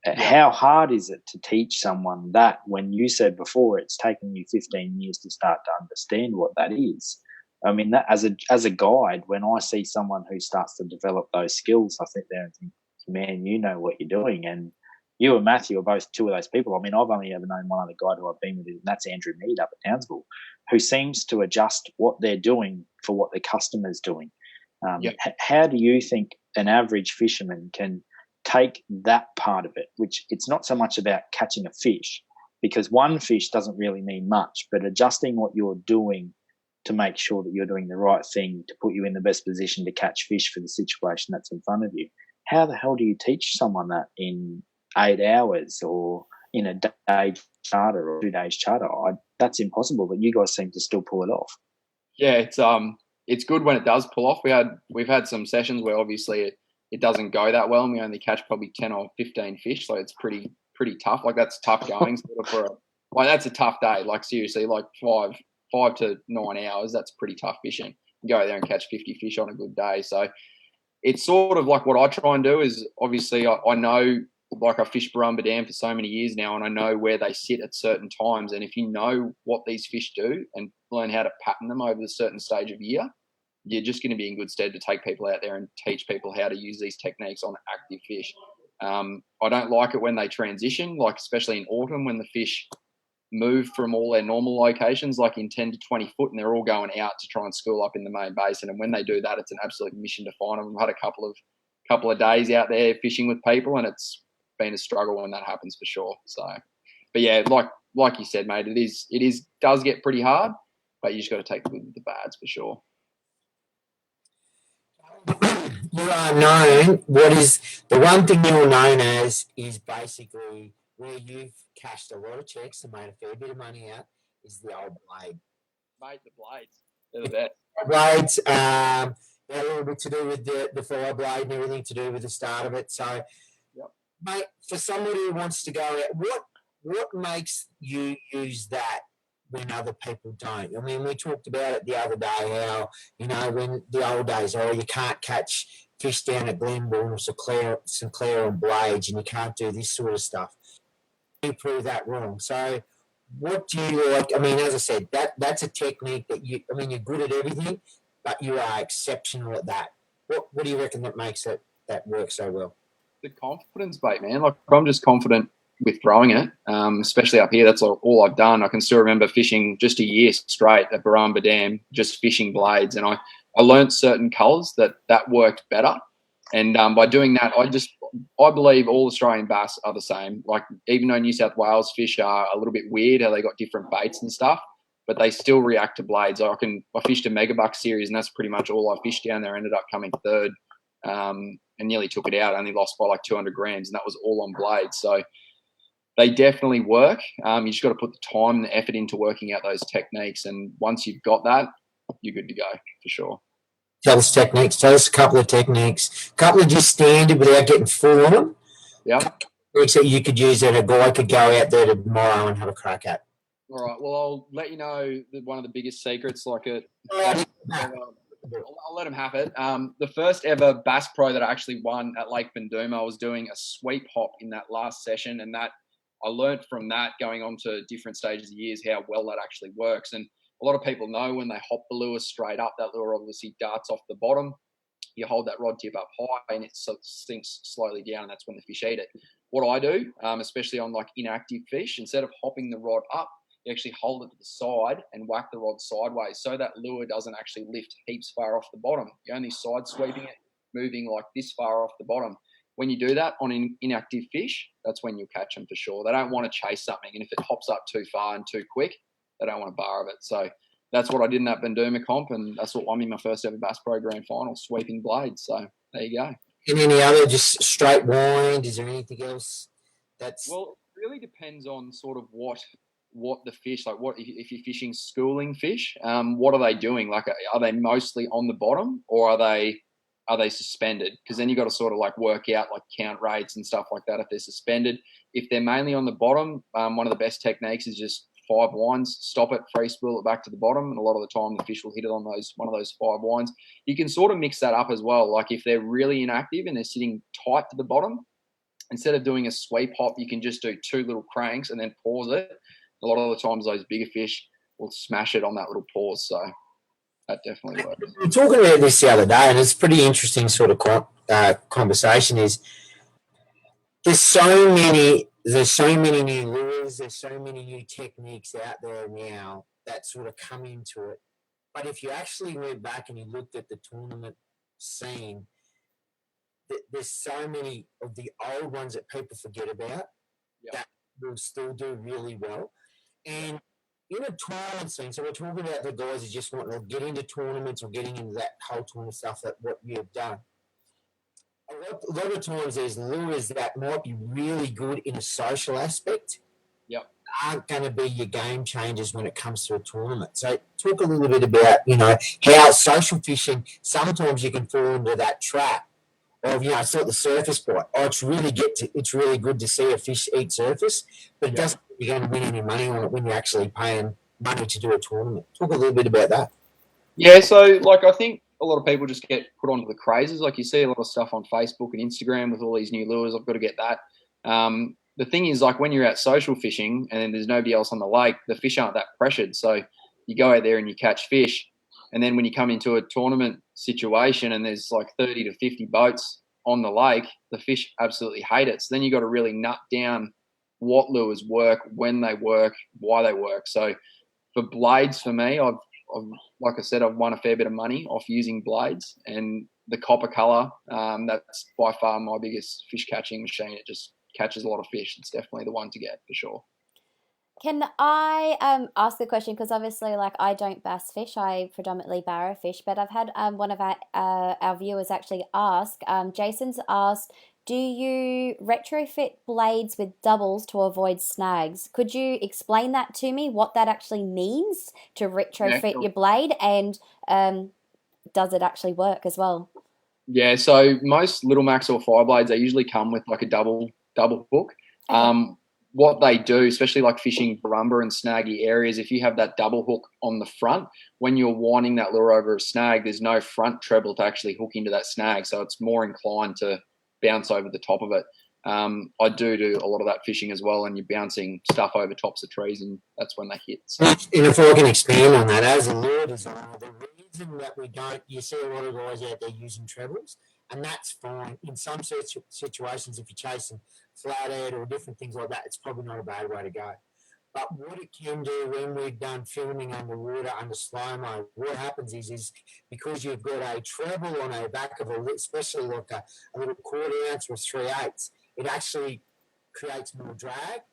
Speaker 4: Yeah.
Speaker 3: How hard is it to teach someone that when you said before it's taken you 15 years to start to understand what that is? I mean, that as a guide, when I see someone who starts to develop those skills, I sit there and think, man, you know what you're doing. And you and Matthew are both two of those people. I mean, I've only ever known one other guide who I've been with, and that's Andrew Mead up at Townsville, who seems to adjust what they're doing for what the customer's doing. How do you think an average fisherman can take that part of it, which it's not so much about catching a fish, because one fish doesn't really mean much, but adjusting what you're doing to make sure that you're doing the right thing to put you in the best position to catch fish for the situation that's in front of you. How the hell do you teach someone that in 8 hours or in a day charter or 2 days charter? That's impossible, but you guys seem to still pull it off.
Speaker 4: Yeah, it's good when it does pull off. We've had some sessions where obviously it doesn't go that well, and we only catch probably 10 or 15 fish, so it's pretty tough. Like, that's tough going that's a tough day. Like, seriously, like 5 to 9 hours, that's pretty tough fishing. You go there and catch 50 fish on a good day. So it's sort of like what I try and do is, obviously I know, like, I fished Barumba Dam for so many years now, and I know where they sit at certain times. And if you know what these fish do and learn how to pattern them over a certain stage of year, you're just going to be in good stead to take people out there and teach people how to use these techniques on active fish. I don't like it when they transition, like especially in autumn when the fish move from all their normal locations, like in 10 to 20 foot, and they're all going out to try and school up in the main basin. And when they do that, it's an absolute mission to find them. We've had a couple of days out there fishing with people, and it's been a struggle when that happens for sure. So, but yeah, like you said, mate, it does get pretty hard, but you just got to take the good with the bads for sure.
Speaker 1: You are known, what is the one thing you're known as is basically where you've cashed a lot of checks and made a fair bit of money out is the old blade.
Speaker 4: Mate, the blades, they're the best.
Speaker 1: Blades, a little bit to do with the fire blade and everything to do with the start of it. So, mate, for somebody who wants to go out, what makes you use that when other people don't? I mean, we talked about it the other day, how, when the old days, you can't catch fish down at Glenbourne or Sinclair on blades, and you can't do this sort of stuff. You prove that wrong. So what do you like? I mean, as I said, that's a technique that you're good at everything, but you are exceptional at that. What do you reckon that makes it that work so well?
Speaker 4: The confidence, mate, man. Like, I'm just confident with throwing it, especially up here. That's all I've done. I can still remember fishing just a year straight at Barumba Dam, just fishing blades, and I learned certain colours that worked better. And by doing that, I believe all Australian bass are the same. Like, even though New South Wales fish are a little bit weird, how they got different baits and stuff, but they still react to blades. I fished a Megabuck series, and that's pretty much all I fished down there. I ended up coming third, and nearly took it out. I only lost by like 200 grams, and that was all on blades. So they definitely work. You just got to put the time and the effort into working out those techniques, and once you've got that, you're good to go for sure.
Speaker 1: Tell us a couple of techniques. A couple of just standard without getting full on them.
Speaker 4: Yeah.
Speaker 1: Techniques that you could use that a guy could go out there tomorrow and have a crack at.
Speaker 4: All right. Well, I'll let you know one of the biggest secrets. I'll let him have it. The first ever Bass Pro that I actually won at Lake Benduma, I was doing a sweep hop in that last session, and that I learned from that going on to different stages of years how well that actually works. And a lot of people know when they hop the lure straight up, that lure obviously darts off the bottom. You hold that rod tip up high and it sinks slowly down, and that's when the fish eat it. What I do, especially on like inactive fish, instead of hopping the rod up, you actually hold it to the side and whack the rod sideways so that lure doesn't actually lift heaps far off the bottom. You're only side sweeping it, moving like this far off the bottom. When you do that on inactive fish, that's when you'll catch them for sure. They don't want to chase something, and if it hops up too far and too quick, they don't want a bar of it. So that's what I did in that Benduma comp, and that's what won me my first ever Bass Pro Grand Final, sweeping blades. So there you go.
Speaker 1: And any other, just straight wind? Is there anything else that's...
Speaker 4: Well, it really depends on sort of what the fish, like what if you're fishing schooling fish, what are they doing? Like, are they mostly on the bottom, or are they are they suspended? Because then you've got to sort of like work out like count rates and stuff like that if they're suspended. If they're mainly on the bottom, one of the best techniques is just 5 winds, stop it, free spool it back to the bottom, and a lot of the time the fish will hit it on one of those 5 winds. You can sort of mix that up as well. Like if they're really inactive and they're sitting tight to the bottom, instead of doing a sweep hop, you can just do 2 little cranks and then pause it. A lot of the times those bigger fish will smash it on that little pause. So that definitely works.
Speaker 1: We were talking about this the other day, and it's a pretty interesting sort of conversation. Is there's so many new lures, there's so many new techniques out there now that sort of come into it. But if you actually went back and you looked at the tournament scene, there's so many of the old ones that people forget about that will still do really well. And in a tournament scene, so we're talking about the guys who just want to get into tournaments or getting into that whole tournament stuff, that what you've done. A lot of times there's lures that might be really good in a social aspect, aren't going to be your game changers when it comes to a tournament. So talk a little bit about, how social fishing, sometimes you can fall into that trap of, it's not the surface bite. Oh, it's really good to see a fish eat surface, but it doesn't mean you're going to win any money on it when you're actually paying money to do a tournament. Talk a little bit about that.
Speaker 4: Yeah, so like I think a lot of people just get put onto the crazes. Like you see a lot of stuff on Facebook and Instagram with all these new lures. I've got to get that. The thing is, like when you're out social fishing and there's nobody else on the lake, the fish aren't that pressured. So you go out there and you catch fish. And then when you come into a tournament situation and there's like 30 to 50 boats on the lake, the fish absolutely hate it. So then you got to really nut down what lures work, when they work, why they work. So for blades, for me, I've like I said, I've won a fair bit of money off using blades, and the copper color, that's by far my biggest fish catching machine. It just catches a lot of fish. It's definitely the one to get for sure.
Speaker 2: Can I ask the question? Because obviously, like, I don't bass fish. I predominantly barra fish. But I've had one of our viewers actually ask. Jason's asked, do you retrofit blades with doubles to avoid snags? Could you explain that to me, what that actually means to retrofit your blade, and does it actually work as well?
Speaker 4: Yeah, so most Little Max or Fire blades, they usually come with like a double hook. Okay. What they do, especially like fishing barumba and snaggy areas, if you have that double hook on the front, when you're winding that lure over a snag, there's no front treble to actually hook into that snag, so it's more inclined to bounce over the top of it. I do a lot of that fishing as well, and you're bouncing stuff over tops of trees, and that's when they hit. So.
Speaker 1: And if I can expand on that, as a lure designer, the reason that you see a lot of guys out there using trebles, and that's fine. In some situations, if you're chasing flathead or different things like that, it's probably not a bad way to go. But what it can do when we've done filming underwater, under slow-mo, what happens is because you've got a treble on the back of especially like a little 1/4 ounce or 3/8, it actually creates more drag.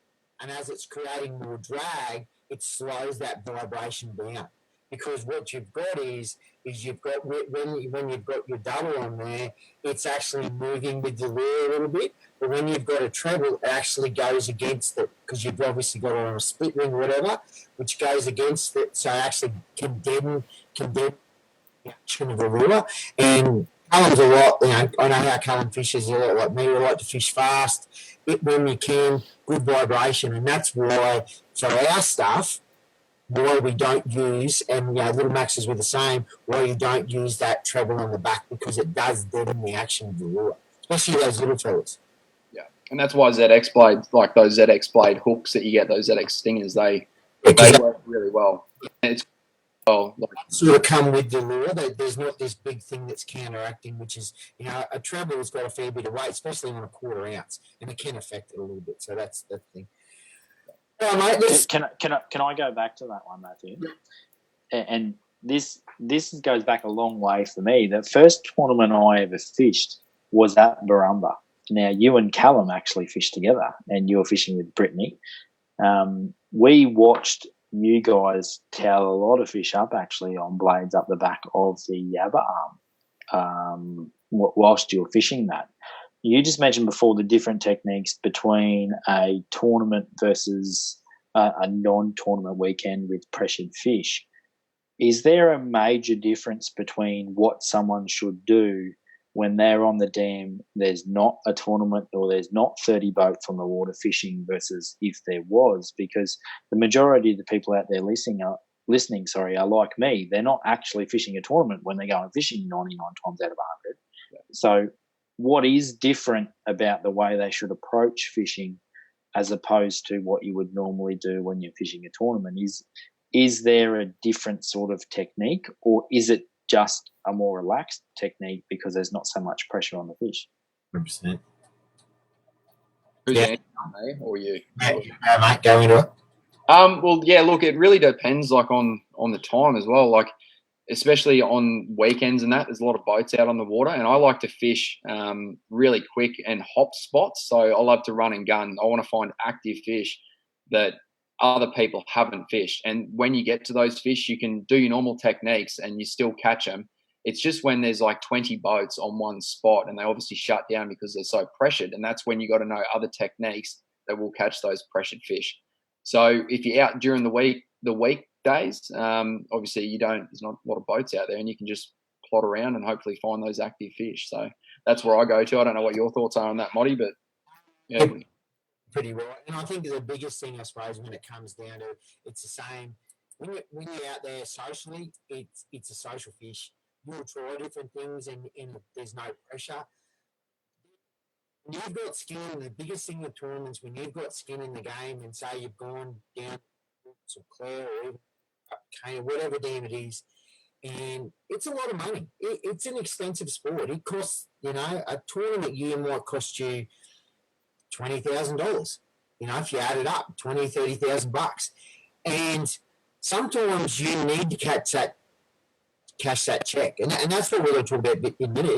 Speaker 1: And as it's creating more drag, it slows that vibration down. Because what you've got is you've got, when you've got your double on there, it's actually moving with the lure a little bit. But when you've got a treble, it actually goes against it, because you've obviously got it on a split ring or whatever, which goes against it. So it actually can deaden the action of the lure. And Callum's a lot, I know how Callum fishes a lot like me. We like to fish fast, when you can, good vibration. And that's why, for our stuff, why we don't use, and Little Maxes were the same, why you don't use that treble on the back, because it does deaden the action of the lure, especially those little fellas.
Speaker 4: Yeah, and that's why ZX blades, like those ZX blade hooks that you get, those ZX stingers, they work really well. And it's
Speaker 1: sort of come with the lure. There's not this big thing that's counteracting, which is, a treble has got a fair bit of weight, especially on a 1/4 ounce, and it can affect it a little bit. So that's the thing. Oh, mate,
Speaker 3: can I go back to that one, Matthew? Yeah. And this goes back a long way for me. The first tournament I ever fished was at Barumba. Now, you and Callum actually fished together, and you were fishing with Brittany. We watched you guys towel a lot of fish up actually on blades up the back of the Yabba arm whilst you were fishing that. You just mentioned before the different techniques between a tournament versus a non-tournament weekend with pressured fish. Is there a major difference between what someone should do when they're on the dam, there's not a tournament or there's not 30 boats on the water fishing versus if there was, because the majority of the people out there listening are like me. They're not actually fishing a tournament when they go and fishing 99 times out of 100. So what is different about the way they should approach fishing as opposed to what you would normally do when you're fishing a tournament? Is there a different sort of technique, or is it just a more relaxed technique because there's not so much pressure on the fish?
Speaker 1: 100%.
Speaker 4: Who's
Speaker 1: Yeah.
Speaker 4: answering, me or you?
Speaker 1: Mate, go into it.
Speaker 4: Well, yeah. Look, it really depends, like on the time as well. Like, especially on weekends and that, there's a lot of boats out on the water, and I like to fish really quick and hop spots. So I love to run and gun. I want to find active fish that other people haven't fished. And when you get to those fish, you can do your normal techniques and you still catch them. It's just when there's like 20 boats on one spot and they obviously shut down because they're so pressured. And that's when you got to know other techniques that will catch those pressured fish. So if you're out during the weekdays, obviously there's not a lot of boats out there, and you can just plot around and hopefully find those active fish. So that's where I go to. I don't know what your thoughts are on that, Motty, but yeah.
Speaker 1: Pretty right. And I think the biggest thing, I suppose, when it comes down to, it's the same. When you're out there socially, it's a social fish. You'll try different things and there's no pressure. When you've got skin, the biggest thing with tournaments, when you've got skin in the game and say you've gone down to Clare or even up Cane, whatever dam it is, and it's a lot of money. It's an expensive sport. It costs, a tournament year might cost you $20,000. If you add it up, $20,000-$30,000, and sometimes you need to cash that check, and that's what we're going to talk about in a minute.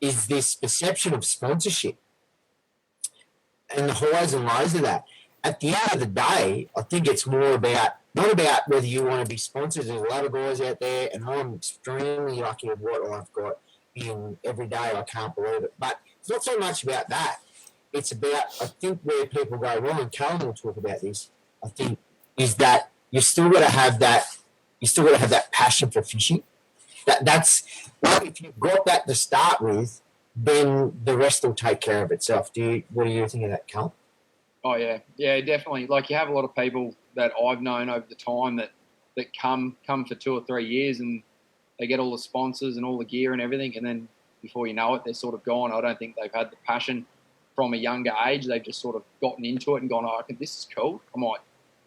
Speaker 1: Is this perception of sponsorship and the highs and lows of that? At the end of the day, I think it's more about not about whether you want to be sponsored. There's a lot of guys out there, and I'm extremely lucky with what I've got in every day. I can't believe it, but it's not so much about that. It's about, I think, where people go wrong, and Callum will talk about this, I think, is that you still got to have that passion for fishing. That's if you've got that to start with, then the rest will take care of itself. What do you think of that, Callum?
Speaker 4: Oh yeah, definitely. Like, you have a lot of people that I've known over the time that come for 2 or 3 years, and they get all the sponsors and all the gear and everything, and then before you know it, they're sort of gone. I don't think they've had the passion from a younger age. They've just sort of gotten into it and gone, I think this is cool. I might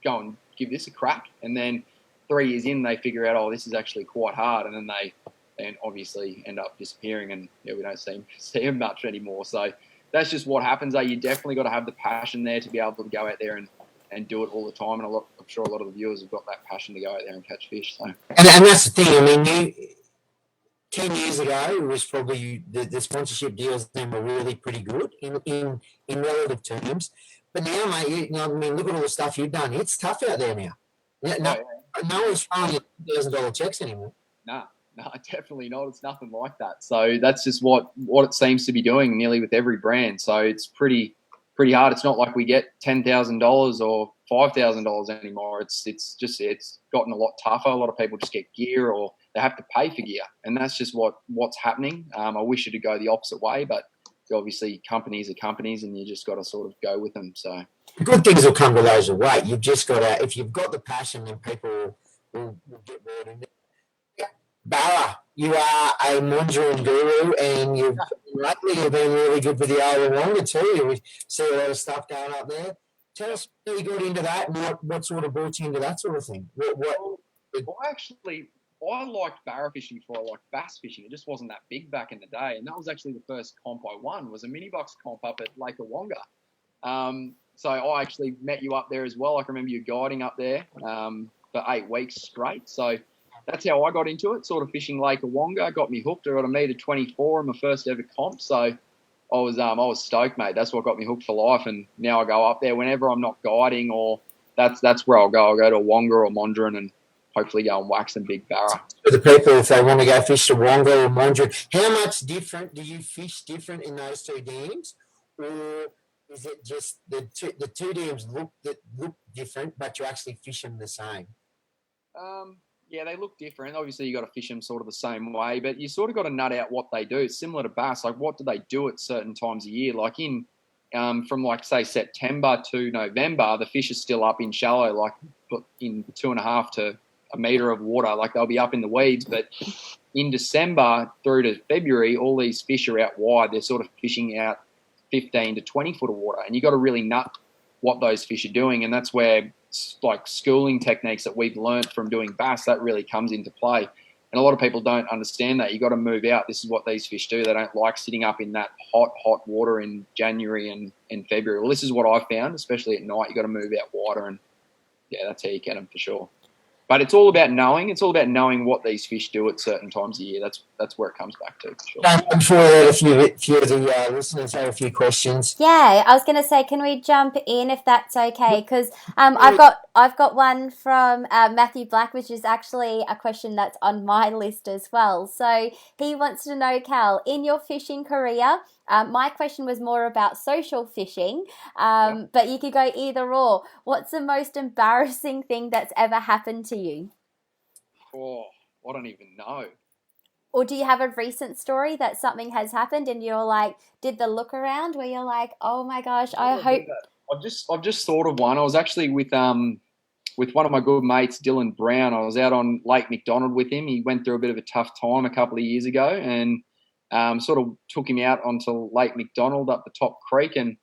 Speaker 4: go and give this a crack. And then 3 years in, they figure out, this is actually quite hard. And then they obviously end up disappearing, and we don't see them much anymore. So that's just what happens. You definitely got to have the passion there to be able to go out there and do it all the time. And I'm sure a lot of the viewers have got that passion to go out there and catch fish. So,
Speaker 1: and that's the thing. I mean, 10 years ago, it was probably the sponsorship deals then were really pretty good in relative terms. But now, mate, look at all the stuff you've done. It's tough out there now. No one's throwing you $1,000 checks anymore.
Speaker 4: No, definitely not. It's nothing like that. So that's just what it seems to be doing nearly with every brand. So it's pretty hard. It's not like we get $10,000 or $5,000 anymore. It's gotten a lot tougher. A lot of people just get gear, or they have to pay for gear, and that's just what's happening. I wish it would go the opposite way, but obviously companies are companies, and you just got to sort of go with them. So
Speaker 1: good things will come to those who wait. You've just got to, if you've got the passion, then people will get bored in it. Barra, you are a Mondrian guru, and you've been really good with the Ola too. We see a lot of stuff going up there. Tell us how you got into that, and what sort of brought you into that sort of thing.
Speaker 4: I liked barra fishing before I liked bass fishing. It just wasn't that big back in the day, and that was actually the first comp I won, was a mini box comp up at Lake Awonga. So I actually met you up there as well. I can remember you guiding up there for 8 weeks straight. So that's how I got into it, sort of fishing Lake Awonga. Got me hooked. I got a metre 24 in my first ever comp. So I was stoked, mate. That's what got me hooked for life. And now I go up there whenever I'm not guiding, or that's where I'll go. I'll go to Awonga or Mondrian and hopefully go and whack some big barra.
Speaker 1: For the people, if they want to go fish to Awonga or Mondrian, how much different do you fish different in those two dams? Or is it just the two dams look different, but you actually fish them the same?
Speaker 4: Yeah, they look different. Obviously, you got to fish them sort of the same way, but you sort of got to nut out what they do. It's similar to bass. Like, what do they do at certain times of year? Like from like say September to November, the fish are still up in shallow, like in 2.5 to a metre of water. Like they'll be up in the weeds, but in December through to February, all these fish are out wide. They're sort of fishing out 15 to 20 foot of water, and you got to really nut what those fish are doing, and that's where like schooling techniques that we've learned from doing bass, that really comes into play. And a lot of people don't understand that. You got to move out. This is what these fish do. They don't like sitting up in that hot water in January and February. Well, this is what I found, especially at night. You got to move out wider, and yeah, that's how you get them for sure. But it's all about knowing. It's all about knowing what these fish do at certain times of year. That's where it comes back to, for sure.
Speaker 1: I'm sure that a few of the listeners have a few questions.
Speaker 2: Yeah, I was going to say, can we jump in if that's okay? Because I've got one from Matthew Black, which is actually a question that's on my list as well. So he wants to know, Cal, in your fishing career, my question was more about social fishing, but you could go either or. What's the most embarrassing thing that's ever happened to you?
Speaker 4: Oh, I don't even know.
Speaker 2: Or do you have a recent story that something has happened and you're like, did the look around where you're like, oh my gosh, I hope.
Speaker 4: I've just thought of one. I was actually with one of my good mates, Dylan Brown. I was out on Lake McDonald with him. He went through a bit of a tough time a couple of years ago, and sort of took him out onto Lake McDonald up the top creek and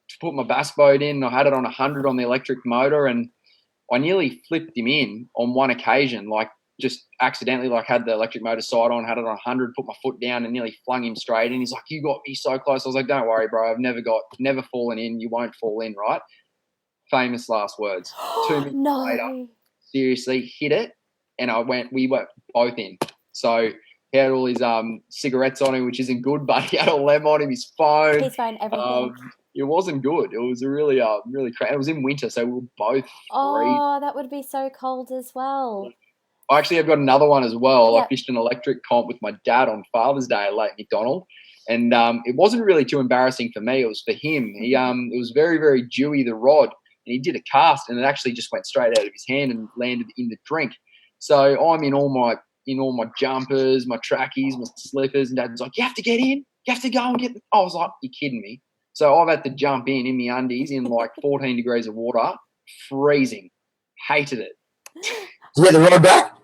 Speaker 4: to put my bass boat in. I had it on 100 on the electric motor, and I nearly flipped him in on one occasion, like just accidentally, like had the electric motor side on, had it on 100, put my foot down and nearly flung him straight in. He's like, you got me so close. I was like, don't worry, bro. I've never fallen in. You won't fall in, right? Famous last words. 2 minutes later, seriously, hit it. And we went both in. So he had all his cigarettes on him, which isn't good, but he had a lem on him, his phone.
Speaker 2: Everything.
Speaker 4: It wasn't good. It was a really crazy. It was in winter, so we were both
Speaker 2: Oh, that would be so cold as well.
Speaker 4: I actually have got another one as well.
Speaker 2: Yep.
Speaker 4: I fished an electric comp with my dad on Father's Day at Lake McDonald, and it wasn't really too embarrassing for me. It was for him. It was very, very dewy, the rod, and he did a cast, and it actually just went straight out of his hand and landed in the drink. So I'm in all my jumpers, my trackies, my slippers, and Dad's like, you have to get in. You have to go and get the... I was like, you're kidding me. So I've had to jump in my undies in like 14 degrees of water, freezing. Hated it.
Speaker 1: Did you get the rod back?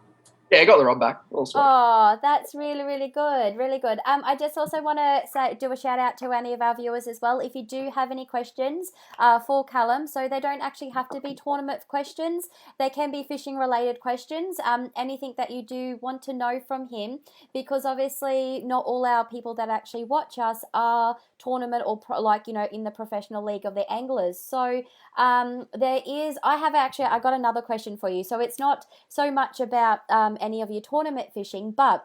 Speaker 4: Yeah, I got the rod back.
Speaker 2: Oh, that's really, really good. Really good. I just also want to do a shout out to any of our viewers as well. If you do have any questions for Callum, so they don't actually have to be tournament questions. They can be fishing related questions. Anything that you do want to know from him, because obviously not all our people that actually watch us are tournament or in the professional league of the anglers. So I got another question for you. So it's not so much about any of your tournament fishing, but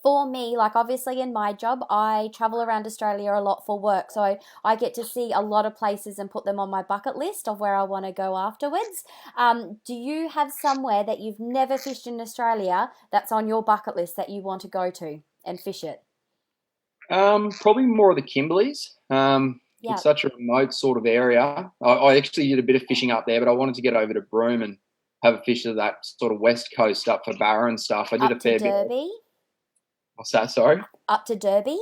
Speaker 2: for me, like obviously in my job, I travel around Australia a lot for work. So I get to see a lot of places and put them on my bucket list of where I want to go afterwards. Do you have somewhere that you've never fished in Australia that's on your bucket list that you want to go to and fish it?
Speaker 4: Probably more of the Kimberleys.
Speaker 2: Yep.
Speaker 4: It's such a remote sort of area. I actually did a bit of fishing up there, but I wanted to get over to Broome and have a fish of that sort of west coast up for Barra and stuff. I did a fair bit.
Speaker 2: Derby?
Speaker 4: What's that, sorry?
Speaker 2: Up to Derby?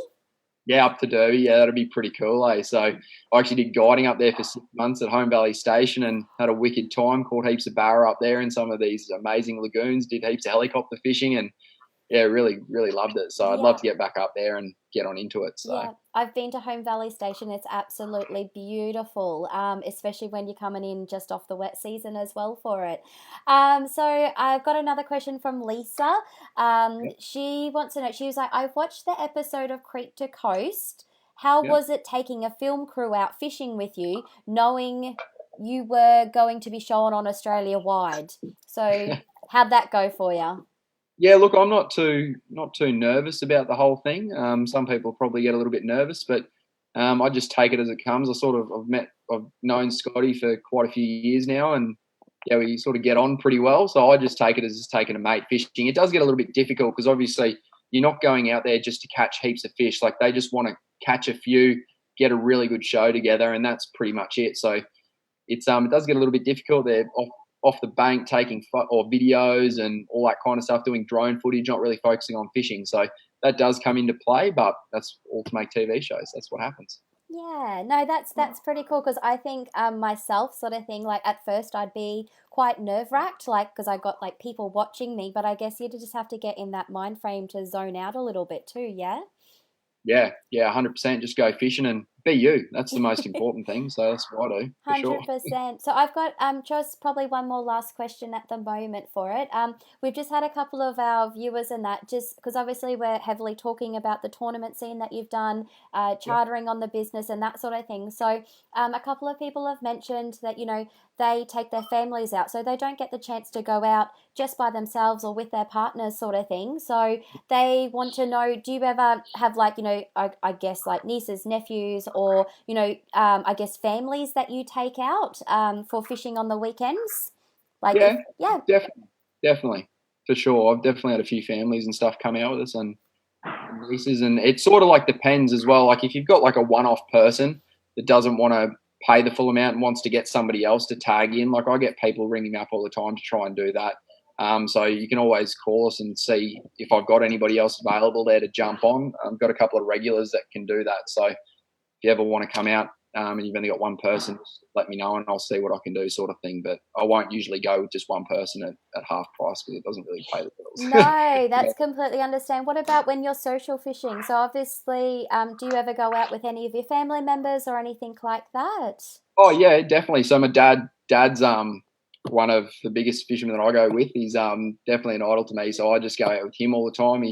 Speaker 4: Yeah, up to Derby. Yeah, that'd be pretty cool, eh? So I actually did guiding up there for 6 months at Home Valley Station and had a wicked time, caught heaps of Barra up there in some of these amazing lagoons, did heaps of helicopter fishing and, yeah, really, really loved it. So I'd love to get back up there and get on into it. So.
Speaker 2: Yeah, I've been to Home Valley Station. It's absolutely beautiful, especially when you're coming in just off the wet season as well for it. So I've got another question from Lisa. She wants to know, she was like, I've watched the episode of Creek to Coast. How was it taking a film crew out fishing with you, knowing you were going to be shown on Australia wide? So how'd that go for you?
Speaker 4: Yeah, look, I'm not too nervous about the whole thing. Some people probably get a little bit nervous, but I just take it as it comes. I've known Scotty for quite a few years now, and yeah, we sort of get on pretty well. So I just take it as just taking a mate fishing. It does get a little bit difficult because obviously you're not going out there just to catch heaps of fish. Like they just want to catch a few, get a really good show together, and that's pretty much it. So it does get a little bit difficult. They're off the bank taking or videos and all that kind of stuff, doing drone footage, not really focusing on fishing. So that does come into play, but that's all to make TV shows. That's what happens.
Speaker 2: Yeah, no, that's pretty cool because I think myself sort of thing, like at first I'd be quite nerve-wracked, like because I got like people watching me, but I guess you just have to get in that mind frame to zone out a little bit too, yeah?
Speaker 4: Yeah, 100%. Just go fishing and be you. That's the most important thing. So that's what I do, for sure.
Speaker 2: 100%. So I've got just probably one more last question at the moment for it. We've just had a couple of our viewers and that, just because obviously we're heavily talking about the tournament scene that you've done, chartering on the business and that sort of thing. So a couple of people have mentioned that, you know, they take their families out, so they don't get the chance to go out just by themselves or with their partners sort of thing. So they want to know, do you ever have like, you know, I guess like nieces, nephews, or, you know, I guess families that you take out for fishing on the weekends? Like,
Speaker 4: yeah. Definitely, for sure. I've definitely had a few families and stuff come out with us and nieces, and it sort of like depends as well. Like if you've got like a one-off person that doesn't want to pay the full amount and wants to get somebody else to tag in, like I get people ringing me up all the time to try and do that. So you can always call us and see if I've got anybody else available there to jump on. I've got a couple of regulars that can do that. So if you ever want to come out and you've only got one person, just let me know and I'll see what I can do, sort of thing. But I won't usually go with just one person at half price because it doesn't really pay the bills.
Speaker 2: No, that's completely understand. What about when you're social fishing? So obviously, do you ever go out with any of your family members or anything like that?
Speaker 4: Oh yeah, definitely. So my dad's one of the biggest fishermen that I go with. He's definitely an idol to me. So I just go out with him all the time.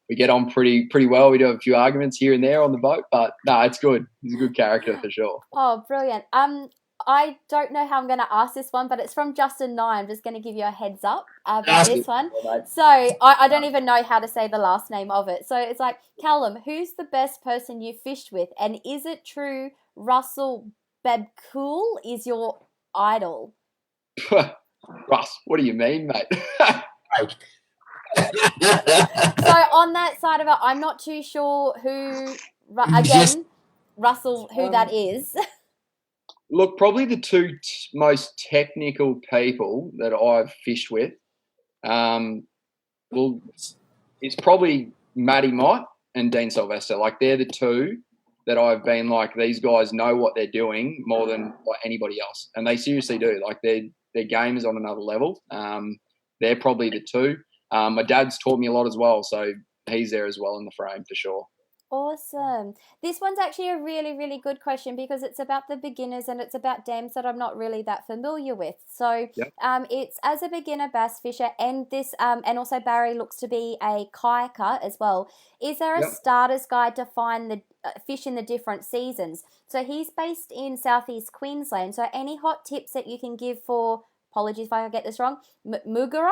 Speaker 4: We get on pretty well. We do have a few arguments here and there on the boat, but no, it's good. He's a good character for sure.
Speaker 2: Oh, brilliant. I don't know how I'm going to ask this one, but it's from Justin Nye. I'm just going to give you a heads up about this one. So I don't even know how to say the last name of it. So it's like, Callum, who's the best person you fished with? And is it true Russell Babcool is your idol?
Speaker 4: Russ, what do you mean, mate?
Speaker 2: So on that side of it, I'm not too sure who, again, Russell, who that is.
Speaker 4: Look, probably the two most technical people that I've fished with, well, it's probably Matty Mott and Dean Sylvester. Like they're the two that I've been like, these guys know what they're doing more than like anybody else, and they seriously do. Like their game is on another level. They're probably the two. My dad's taught me a lot as well, so he's there as well in the frame for sure.
Speaker 2: Awesome. This one's actually a really, really good question because it's about the beginners and it's about dams that I'm not really that familiar with. So it's as a beginner bass fisher, and this and also Barry looks to be a kayaker as well. Is there a starter's guide to find the fish in the different seasons? So he's based in southeast Queensland. So any hot tips that you can give for, apologies if I get this wrong, Mugara,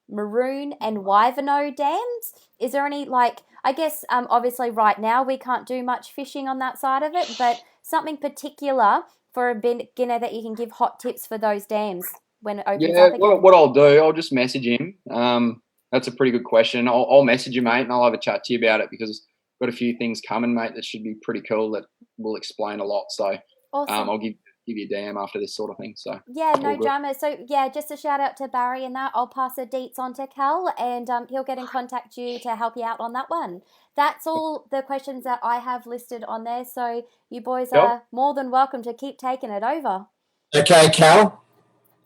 Speaker 2: Maroon and Wivenhoe dams? Is there any, like, I guess obviously right now we can't do much fishing on that side of it, but something particular for a beginner that you can give hot tips for those dams when it opens up again?
Speaker 4: What I'll do, I'll just message him. That's a pretty good question. I'll message you, mate, and I'll have a chat to you about it because I've got a few things coming, mate, that should be pretty cool that will explain a lot. So
Speaker 2: awesome.
Speaker 4: I'll give you a DM after this sort of thing. So
Speaker 2: yeah, no drama. So yeah, just a shout out to Barry and that. I'll pass the deets on to Cal and he'll get in contact you to help you out on that one. That's all the questions that I have listed on there. So you boys are more than welcome to keep taking it over.
Speaker 1: Okay, Cal,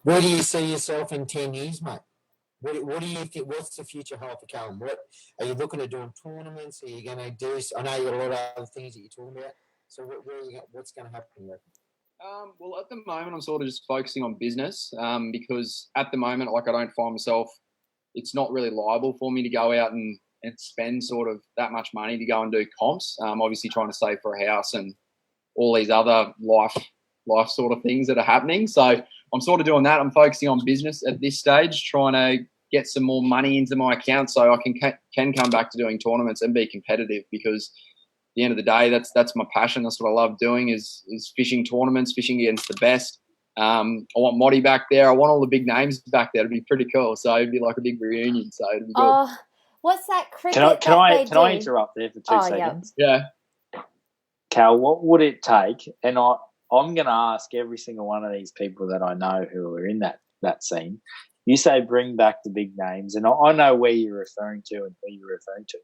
Speaker 1: where do you see yourself in 10 years, mate? What do you think? What's the future hold for Callum? What are you looking at doing tournaments? Are you going to do? I know you got a lot of other things that you're talking about. So what's going to happen?
Speaker 4: Well, at the moment, I'm sort of just focusing on business because at the moment, like I don't find myself, it's not really liable for me to go out and spend sort of that much money to go and do comps. Obviously trying to save for a house and all these other life sort of things that are happening. So I'm sort of doing that. I'm focusing on business at this stage, trying to get some more money into my account so I can come back to doing tournaments and be competitive because at the end of the day, that's my passion. That's what I love doing is fishing tournaments, fishing against the best. I want Motty back there. I want all the big names back there. It'd be pretty cool. So it'd be like a big reunion. So it'd be good.
Speaker 2: Oh, what's that cricket?
Speaker 3: Can I interrupt there for 2 seconds?
Speaker 4: Yeah.
Speaker 3: Cal, what would it take? And I'm going to ask every single one of these people that I know who are in that that scene. You say bring back the big names, and I know where you're referring to and who you're referring to.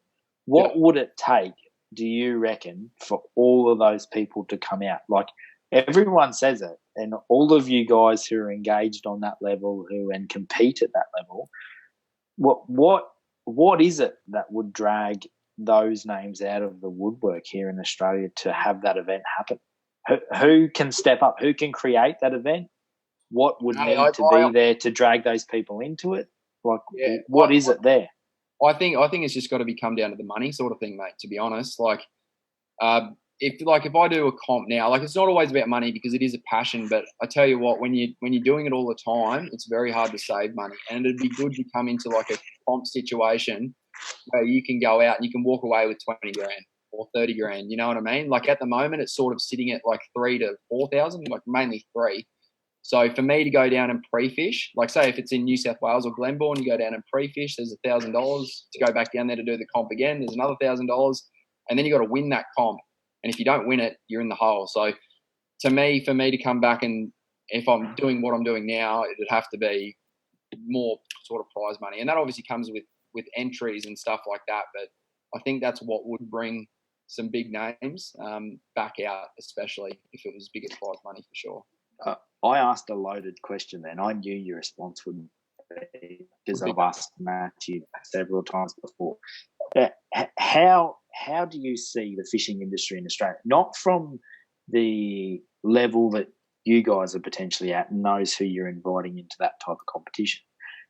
Speaker 3: What would it take, do you reckon, for all of those people to come out? Like, everyone says it, and all of you guys who are engaged on that level and compete at that level, what is it that would drag those names out of the woodwork here in Australia to have that event happen? Who can step up? Who can create that event? What would need to be there to drag those people into it? Like, what is it there?
Speaker 4: I think it's just got to come down to the money sort of thing, mate. To be honest, if I do a comp now, like, it's not always about money because it is a passion. But I tell you what, when you're doing it all the time, it's very hard to save money. And it'd be good to come into like a comp situation where you can go out and you can walk away with 20 grand or 30 grand. You know what I mean? Like, at the moment, it's sort of sitting at like 3,000 to 4,000, like mainly 3. So for me to go down and pre-fish, like say if it's in New South Wales or Glenbourne, you go down and pre-fish, there's $1,000 to go back down there to do the comp again. There's another $1,000, and then you got to win that comp. And if you don't win it, you're in the hole. So to me, for me to come back, and if I'm doing what I'm doing now, it'd have to be more sort of prize money. And that obviously comes with entries and stuff like that. But I think that's what would bring some big names back out, especially if it was bigger prize money for sure.
Speaker 3: I asked a loaded question then. I knew your response would be, because I've asked Matthew several times before. How do you see the fishing industry in Australia? Not from the level that you guys are potentially at and those who you're inviting into that type of competition.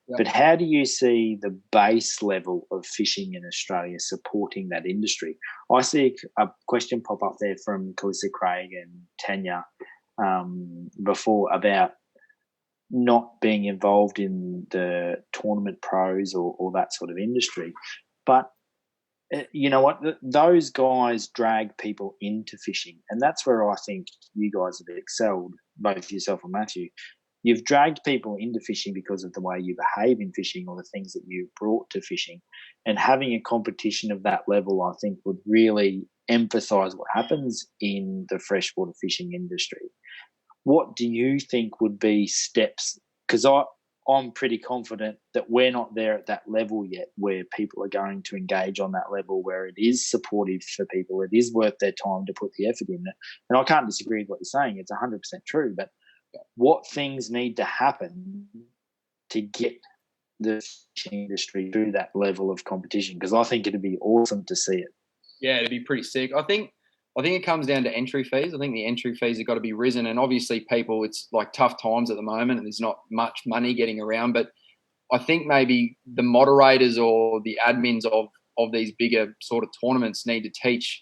Speaker 3: Yep. But how do you see the base level of fishing in Australia supporting that industry? I see a question pop up there from Calissa Craig and Tanya before about not being involved in the tournament pros or that sort of industry. But you know what? Those guys drag people into fishing, and that's where I think you guys have excelled, both yourself and Matthew. You've dragged people into fishing because of the way you behave in fishing or the things that you've brought to fishing. And having a competition of that level, I think, would really emphasise what happens in the freshwater fishing industry. What do you think would be steps? Because I'm pretty confident that we're not there at that level yet where people are going to engage on that level where it is supportive for people. It is worth their time to put the effort in it. And I can't disagree with what you're saying. It's 100% true. But what things need to happen to get the fishing industry to that level of competition? Because I think it'd be awesome to see it.
Speaker 4: Yeah, it'd be pretty sick. I think it comes down to entry fees. I think the entry fees have got to be risen. And obviously people, it's like tough times at the moment and there's not much money getting around. But I think maybe the moderators or the admins of these bigger sort of tournaments need to teach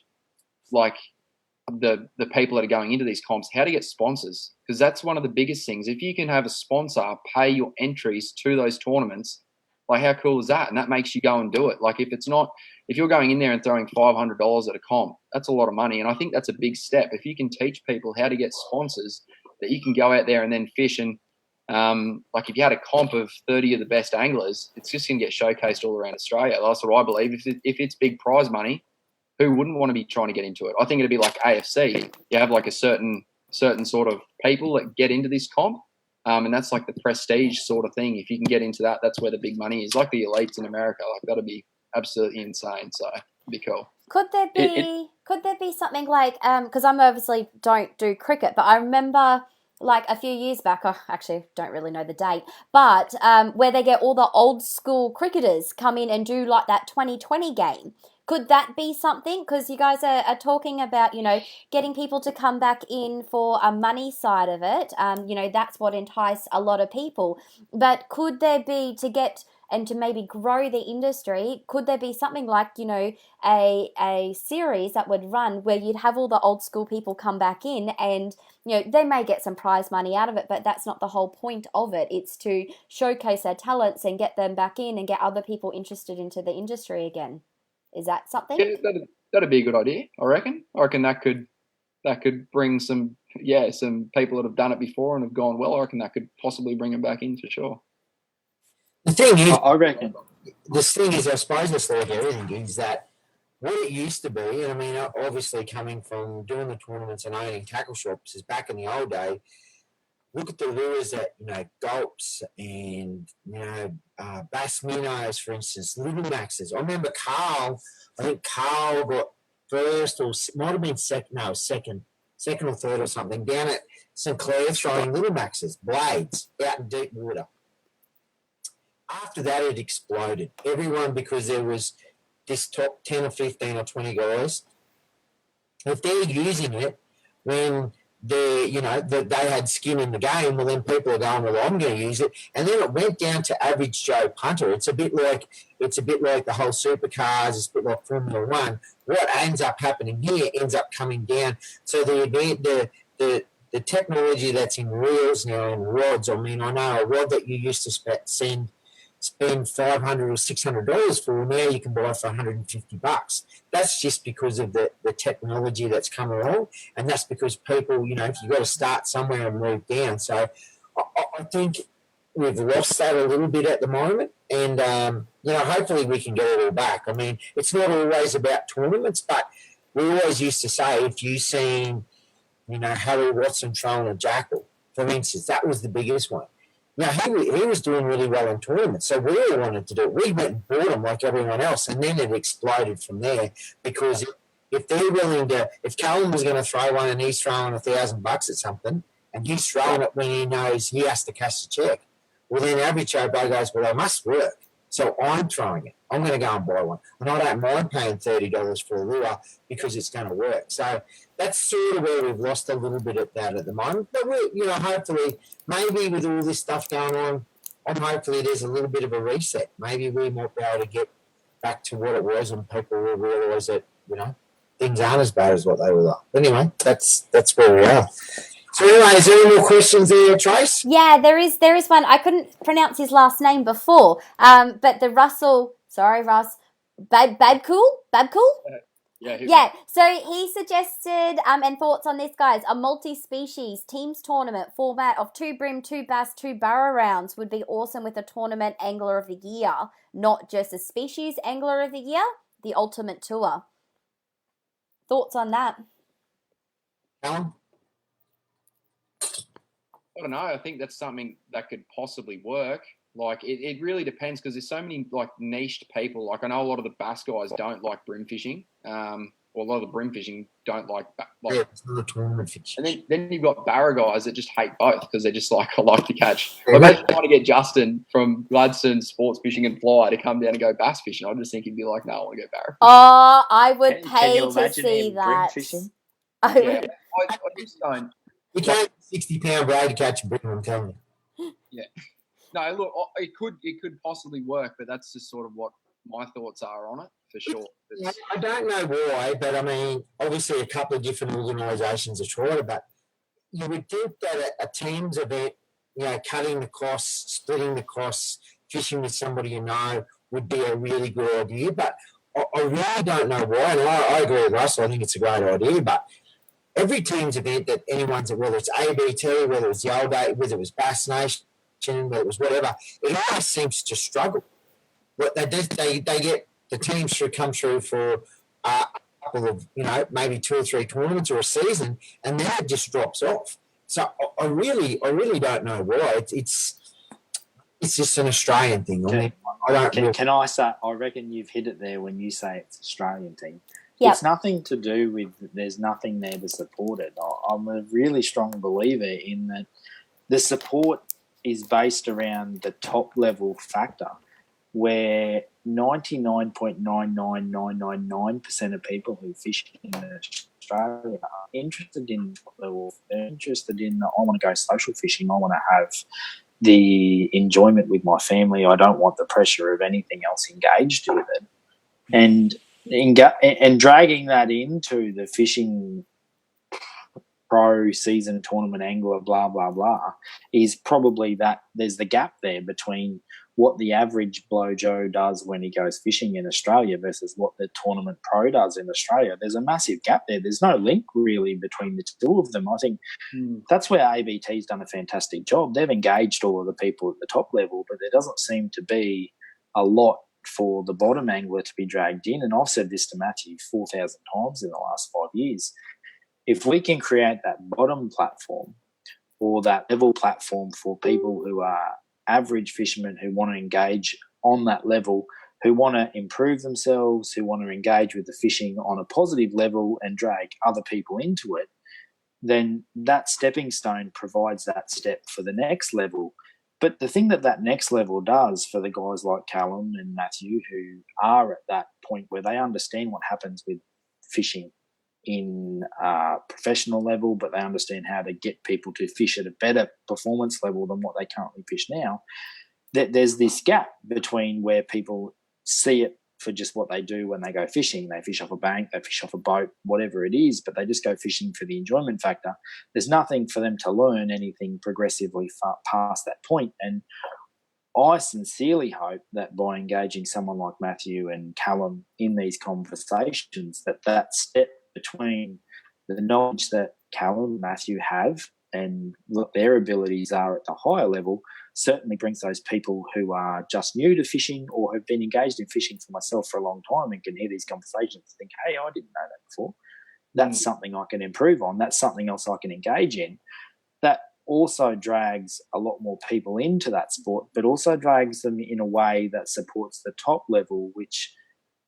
Speaker 4: like the people that are going into these comps how to get sponsors. Because that's one of the biggest things. If you can have a sponsor pay your entries to those tournaments, like how cool is that? And that makes you go and do it. Like if you're going in there and throwing $500 at a comp, that's a lot of money. And I think that's a big step. If you can teach people how to get sponsors, that you can go out there and then fish and like if you had a comp of 30 of the best anglers, it's just going to get showcased all around Australia. That's what I believe. If it's big prize money, who wouldn't want to be trying to get into it? I think it'd be like AFC. You have like a certain sort of people that get into this comp. And that's like the prestige sort of thing. If you can get into that, that's where the big money is. Like the elites in America, like that'd be absolutely insane. So it'd be cool.
Speaker 2: Could there be something like because I'm obviously don't do cricket, but I remember like a few years back, I actually don't really know the date, but where they get all the old school cricketers come in and do like that 2020 game. Could that be something? Because you guys are talking about, getting people to come back in for a money side of it. That's what entices a lot of people. But could there be, to get and to maybe grow the industry, could there be something like, a series that would run where you'd have all the old school people come back in and, they may get some prize money out of it, but that's not the whole point of it. It's to showcase their talents and get them back in and get other people interested into the industry again. Is that something?
Speaker 4: Yeah, that'd be a good idea. I reckon that could bring some people that have done it before and have gone well. I reckon that could possibly bring them back in for sure.
Speaker 1: The thing is,
Speaker 3: I reckon
Speaker 1: this thing is, I suppose it's like everything is that what it used to be, and I mean, obviously coming from doing the tournaments and owning tackle shops is back in the old day, look at the lures that, gulps and, bass minnows, for instance, little maxes. I remember I think Carl got first or might have been second or third or something down at St. Clair throwing little maxes, blades out in deep water. After that, it exploded. Everyone, because there was this top 10 or 15 or 20 guys, if they're using it when they had skin in the game, well, then people are going, well, I'm going to use it. And then it went down to average Joe punter. It's a bit like the whole supercars, it's a bit like Formula One. What ends up happening here ends up coming down. So the technology that's in reels now and rods, I mean, I know a rod that you used to spend $500 or $600 for, now you can buy for $150. That's just because of the technology that's come along, and that's because people, you've got to start somewhere and move down. So I think we've lost that a little bit at the moment, and hopefully we can get it all back. I mean, it's not always about tournaments, but we always used to say, if you seen, Harry Watson throwing a jackal, for instance, that was the biggest one. He was doing really well in tournaments, so we all wanted to do it. We went and bought him like everyone else, and then it exploded from there, because if they're willing to, if Callum was going to throw one and he's throwing $1,000 at something, and he's throwing it when he knows he has to cash the check, well, then average Joe Blow goes, well, they must work, so I'm throwing it. I'm going to go and buy one, and I don't mind paying $30 for a lure because it's going to work. So that's sort of where we've lost a little bit of that at the moment. But hopefully, maybe with all this stuff going on, hopefully there's a little bit of a reset. Maybe we might be able to get back to what it was, and people will realise that things aren't as bad as what they were. Anyway, that's where we are. So anyway, is there any more questions there, Trace?
Speaker 2: Yeah, there is one. I couldn't pronounce his last name before, but the Russell, sorry, Russ, Babcool? Yeah, so he suggested, and thoughts on this, guys, a multi-species teams tournament format of 2 brim, 2 bass, 2 barra rounds would be awesome with a tournament angler of the year, not just a species angler of the year, the ultimate tour. Thoughts on that?
Speaker 1: Alan?
Speaker 4: I don't know. I think that's something that could possibly work. Like, it really depends, because there's so many, like, niched people. Like, I know a lot of the bass guys don't like brim fishing. Or a lot of the brim fishing don't like
Speaker 1: it's not a tournament fishing.
Speaker 4: And then you've got barra guys that just hate both, because they're just like, I like to catch. Like, imagine trying to get Justin from Gladstone Sports Fishing and Fly to come down and go bass fishing. I just think he'd be like, no, I want to go barra fishing.
Speaker 2: Oh, I would pay to see that.
Speaker 4: I just don't.
Speaker 1: You can't 60-pound braid to catch a brim, I'm telling you.
Speaker 4: Yeah. No, look, it could possibly work, but that's just sort of what my thoughts are on it, for sure.
Speaker 1: I don't know why, but I mean, obviously a couple of different organisations are trying it, but you would think that a teams event, cutting the costs, splitting the costs, fishing with somebody you know would be a really good idea, but I really don't know why, and I agree with Russell, I think it's a great idea, but every teams event that anyone's at, whether it's ABT, whether it's Yalgate, whether it was Bass Nation, whether it was whatever, it always seems to struggle. What they get, the teams should come through for a couple of, maybe 2 or 3 tournaments or a season, and then it just drops off. So I really don't know why. It's just an Australian thing.
Speaker 3: Can I say, I reckon you've hit it there when you say it's Australian thing.
Speaker 2: Yep.
Speaker 3: It's nothing to do with there's nothing there to support it. I'm a really strong believer in that the support is based around the top level factor, where 99.99999% of people who fish in Australia are interested in top level. They're interested in, I want to go social fishing. I want to have the enjoyment with my family. I don't want the pressure of anything else engaged with it. And dragging that into the fishing pro season tournament angler, blah, blah, blah, is probably that there's the gap there between what the average blow Joe does when he goes fishing in Australia versus what the tournament pro does in Australia. There's a massive gap there. There's no link really between the two of them. I think that's where ABT's done a fantastic job. They've engaged all of the people at the top level, but there doesn't seem to be a lot for the bottom angler to be dragged in. And I've said this to Matthew 4,000 times in the last 5 years. If we can create that bottom platform or that level platform for people who are average fishermen who want to engage on that level, who want to improve themselves, who want to engage with the fishing on a positive level and drag other people into it, then that stepping stone provides that step for the next level. But the thing that next level does for the guys like Callum and Matthew, who are at that point where they understand what happens with fishing in a professional level, but they understand how to get people to fish at a better performance level than what they currently fish now, that there's this gap between where people see it for just what they do when they go fishing. They fish off a bank, they fish off a boat, whatever it is, but they just go fishing for the enjoyment factor. There's nothing for them to learn anything progressively far past that point. And I sincerely hope that by engaging someone like Matthew and Callum in these conversations, that step between the knowledge that Callum and Matthew have and what their abilities are at the higher level certainly brings those people who are just new to fishing or have been engaged in fishing for myself for a long time and can hear these conversations and think, hey, I didn't know that before. That's something I can improve on. That's something else I can engage in. That also drags a lot more people into that sport, but also drags them in a way that supports the top level, which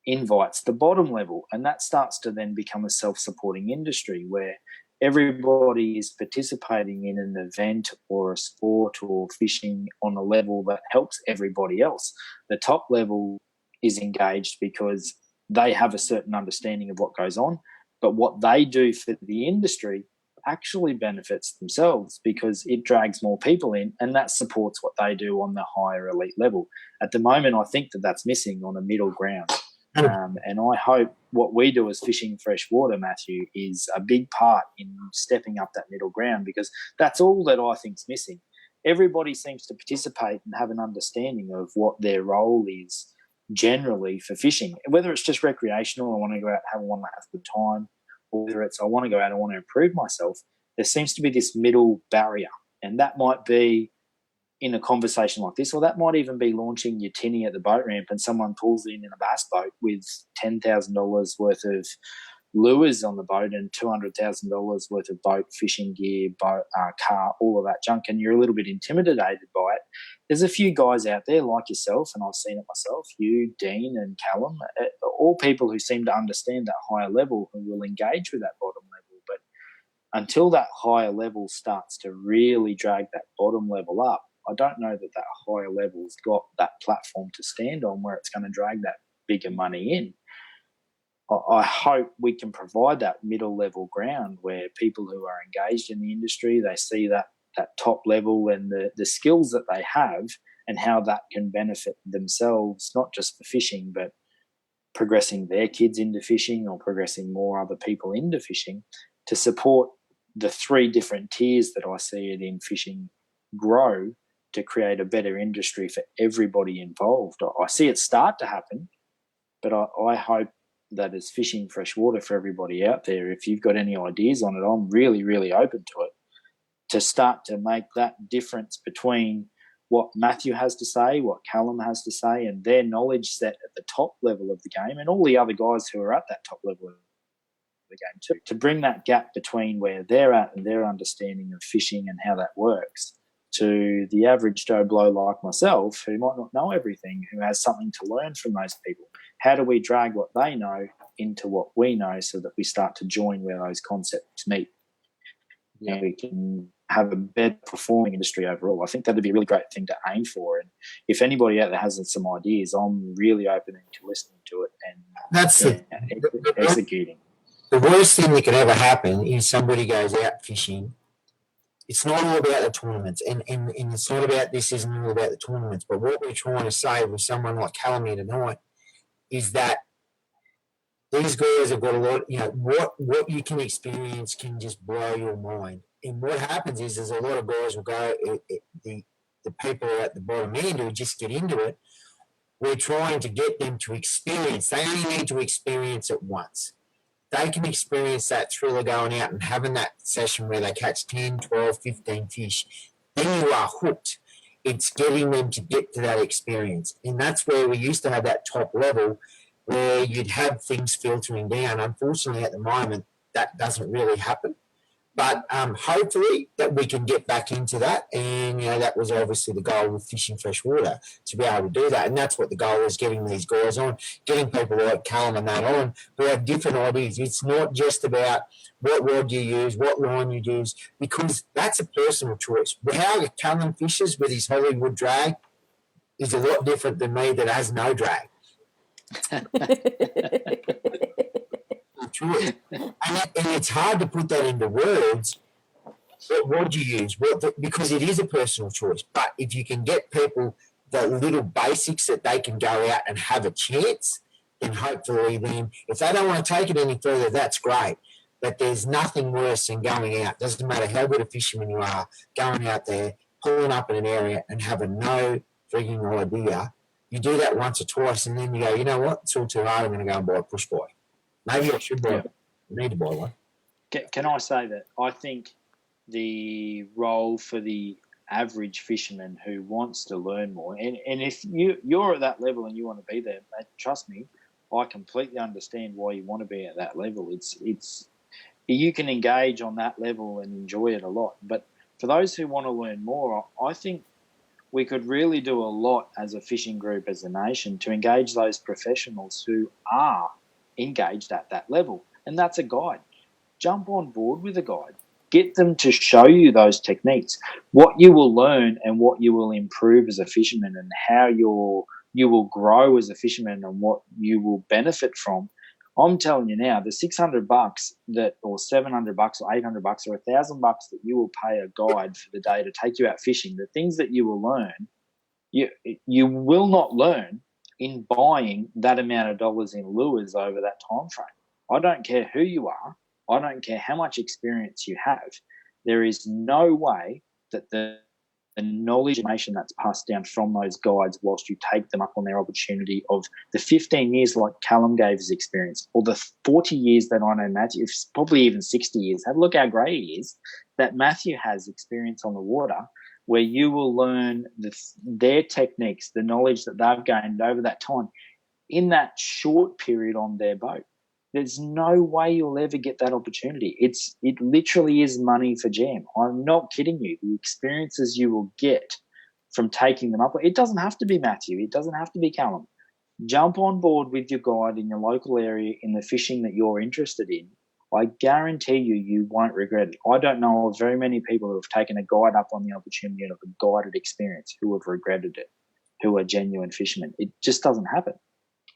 Speaker 3: invites the bottom level. And that starts to then become a self-supporting industry where everybody is participating in an event or a sport or fishing on a level that helps everybody else. The top level is engaged because they have a certain understanding of what goes on, but what they do for the industry actually benefits themselves because it drags more people in, and that supports what they do on the higher elite level. At the moment, I think that's missing on a middle ground. And I hope what we do as Fishing Freshwater, Matthew, is a big part in stepping up that middle ground, because that's all that I think's missing. Everybody seems to participate and have an understanding of what their role is generally for fishing, whether it's just recreational, I want to go out and want to have a good time, or whether it's I want to go out and want to improve myself. There seems to be this middle barrier, and that might be in a conversation like this, or that might even be launching your tinny at the boat ramp and someone pulls in a bass boat with $10,000 worth of lures on the boat and $200,000 worth of boat, fishing gear, boat, car, all of that junk, and you're a little bit intimidated by it. There's a few guys out there like yourself, and I've seen it myself, you, Dean and Callum, all people who seem to understand that higher level who will engage with that bottom level. But until that higher level starts to really drag that bottom level up, I don't know that higher level's got that platform to stand on where it's going to drag that bigger money in. I hope we can provide that middle level ground where people who are engaged in the industry, they see that top level and the skills that they have and how that can benefit themselves, not just for fishing, but progressing their kids into fishing or progressing more other people into fishing, to support the three different tiers that I see it in fishing grow, to create a better industry for everybody involved. I see it start to happen, but I hope that as Fishing Freshwater for everybody out there, if you've got any ideas on it, I'm really, really open to it, to start to make that difference between what Matthew has to say, what Callum has to say, and their knowledge set at the top level of the game, and all the other guys who are at that top level of the game too, to bring that gap between where they're at and their understanding of fishing and how that works to the average Joe Blow like myself, who might not know everything, who has something to learn from those people. How do we drag what they know into what we know so that we start to join where those concepts meet? Yeah. And we can have a better performing industry overall. I think that would be a really great thing to aim for. And if anybody out there has some ideas, I'm really open to listening to it and executing.
Speaker 1: The worst thing that could ever happen is somebody goes out fishing. It's not all about the tournaments, and it's not about this isn't all about the tournaments. But what we're trying to say with someone like Callum here tonight is that these guys have got a lot. You know what you can experience can just blow your mind. And what happens is there's a lot of guys will go. The people at the bottom end who just get into it. We're trying to get them to experience. They only need to experience it once. They can experience that thrill of going out and having that session where they catch 10, 12, 15 fish. Then you are hooked. It's getting them to get to that experience. And that's where we used to have that top level where you'd have things filtering down. Unfortunately, at the moment, that doesn't really happen. But hopefully that we can get back into that. And, that was obviously the goal with fishing freshwater, to be able to do that. And that's what the goal is, getting these guys on, getting people like Callum and that on who have different ideas. It's not just about what rod you use, what line you use, because that's a personal choice. How Callum fishes with his Hollywood drag is a lot different than me that has no drag. True. And it's hard to put that into words. What do you use? Because it is a personal choice. But if you can get people the little basics that they can go out and have a chance, then hopefully then, if they don't want to take it any further, that's great. But there's nothing worse than going out. Doesn't matter how good a fisherman you are, going out there, pulling up in an area and having no freaking idea. You do that once or twice and then you go, you know what? It's all too hard. I'm going to go and buy a push buoy. Maybe I should buy one. I need to buy one.
Speaker 3: Can I say that I think the role for the average fisherman who wants to learn more, and if you're at that level and you want to be there, mate, trust me, I completely understand why you want to be at that level. It's you can engage on that level and enjoy it a lot. But for those who want to learn more, I think we could really do a lot as a fishing group, as a nation, to engage those professionals who are engaged at that level. And that's a guide. Jump on board with a guide. Get them to show you those techniques, what you will learn and what you will improve as a fisherman, and how you will grow as a fisherman and what you will benefit from. I'm telling you now, the $600 or $700 or $800 or $1,000 that you will pay a guide for the day to take you out fishing, the things that you will learn, you will not learn in buying that amount of dollars in lures over that time frame. I don't care who you are. I don't care how much experience you have. There is no way that the knowledge and information that's passed down from those guides, whilst you take them up on their opportunity of the 15 years like Callum gave his experience, or the 40 years that I know Matthew, probably even 60 years, have a look how great he is, that Matthew has experience on the water, where you will learn their techniques, the knowledge that they've gained over that time in that short period on their boat. There's no way you'll ever get that opportunity. It literally is money for jam. I'm not kidding you. The experiences you will get from taking them up. It doesn't have to be Matthew. It doesn't have to be Callum. Jump on board with your guide in your local area in the fishing that you're interested in. I guarantee you won't regret it. I don't know of very many people who have taken a guide up on the opportunity of a guided experience who have regretted it, who are genuine fishermen. It just doesn't happen.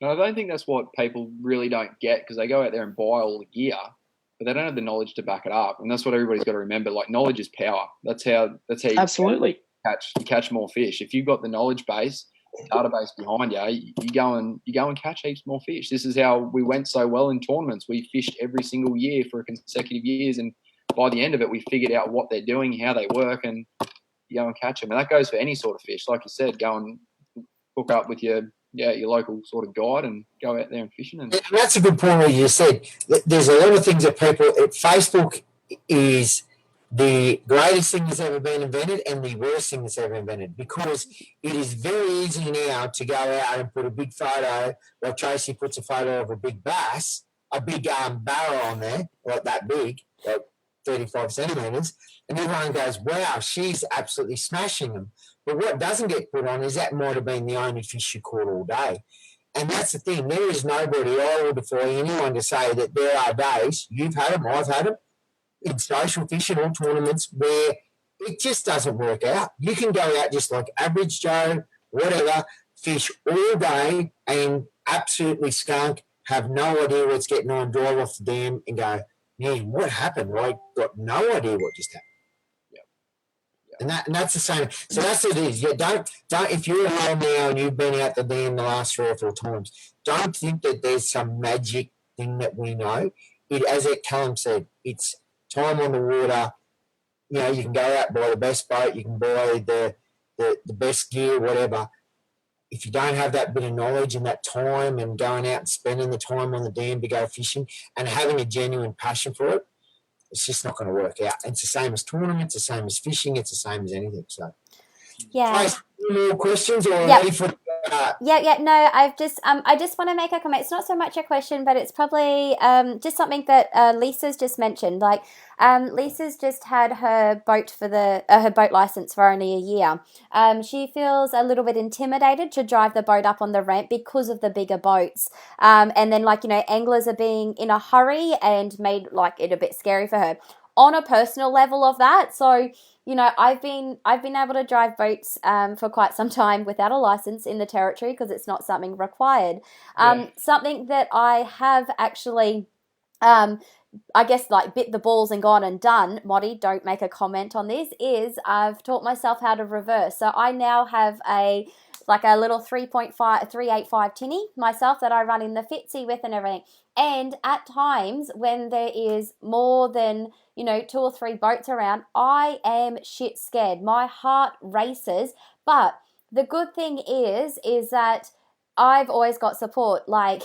Speaker 4: And I don't think that's what people really don't get, because they go out there and buy all the gear, but they don't have the knowledge to back it up. And that's what everybody's got to remember. Like, knowledge is power. That's how you
Speaker 3: Absolutely
Speaker 4: catch more fish. If you've got the knowledge base, database behind you, you go and catch heaps more fish. This is how we went so well in tournaments. We fished every single year for consecutive years, and by the end of it, we figured out what they're doing, how they work, and you go and catch them. And that goes for any sort of fish. Like you said, go and hook up with your local sort of guide and go out there and fishing. And
Speaker 1: that's a good point what you said. There's a lot of things that Facebook is the greatest thing that's ever been invented and the worst thing that's ever invented, because it is very easy now to go out and put a big photo, like Tracy puts a photo of a big bass, a big barrel on there, like that big, like 35 centimetres, and everyone goes, wow, she's absolutely smashing them. But what doesn't get put on is that might have been the only fish you caught all day. And that's the thing. There is nobody, I would defy anyone to say that there are days, you've had them, I've had them, in social fishing or tournaments where it just doesn't work out. You can go out just like average Joe, whatever, fish all day and absolutely skunk, have no idea what's getting on, drive off the dam and go, man, what happened? I got no idea what just happened. And that's the same. So that's what it is. You don't if you're at home now and you've been out the dam the last 3 or 4 times, don't think that there's some magic thing that we know. As Callum said, it's time on the water. You can go out, buy the best boat, you can buy the best gear, whatever. If you don't have that bit of knowledge and that time and going out and spending the time on the dam to go fishing and having a genuine passion for it, it's just not going to work out. It's the same as tournaments, it's the same as fishing, it's the same as anything. So,
Speaker 2: yeah.
Speaker 1: Trace, any more questions or
Speaker 2: Yep.
Speaker 1: ready for
Speaker 2: No, I just want to make a comment. It's not so much a question, but it's probably just something that Lisa's just mentioned. Like, Lisa's just had her boat for her boat license for only a year. She feels a little bit intimidated to drive the boat up on the ramp because of the bigger boats. And then, like, anglers are being in a hurry and made like it a bit scary for her on a personal level of that. So, I've been able to drive boats for quite some time without a license in the territory because it's not something required. Something that I have actually, I guess, like, bit the balls and gone and done, Motty, don't make a comment on this, is I've taught myself how to reverse. So I now have a little 385 tinny myself that I run in the Fitzy with and everything. And at times when there is more than 2 or 3 boats around, I am shit scared. My heart races. But the good thing is that I've always got support. Like,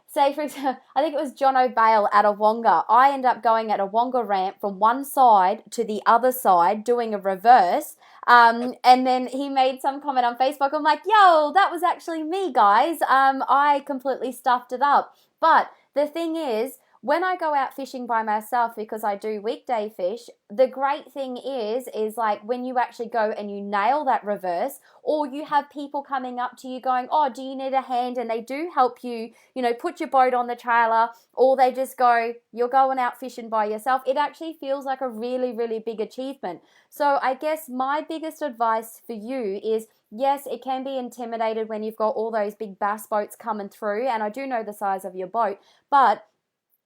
Speaker 2: say, for example, I think it was John O'Bale at a Wonga. I end up going at a Wonga ramp from one side to the other side, doing a reverse. And then he made some comment on Facebook. I'm like, yo, that was actually me, guys. I completely stuffed it up. But the thing is, when I go out fishing by myself, because I do weekday fish, the great thing is like when you actually go and you nail that reverse, or you have people coming up to you going, oh, do you need a hand? And they do help you, put your boat on the trailer, or they just go, you're going out fishing by yourself. It actually feels like a really, really big achievement. So I guess my biggest advice for you is, yes, it can be intimidated when you've got all those big bass boats coming through, and I do know the size of your boat, but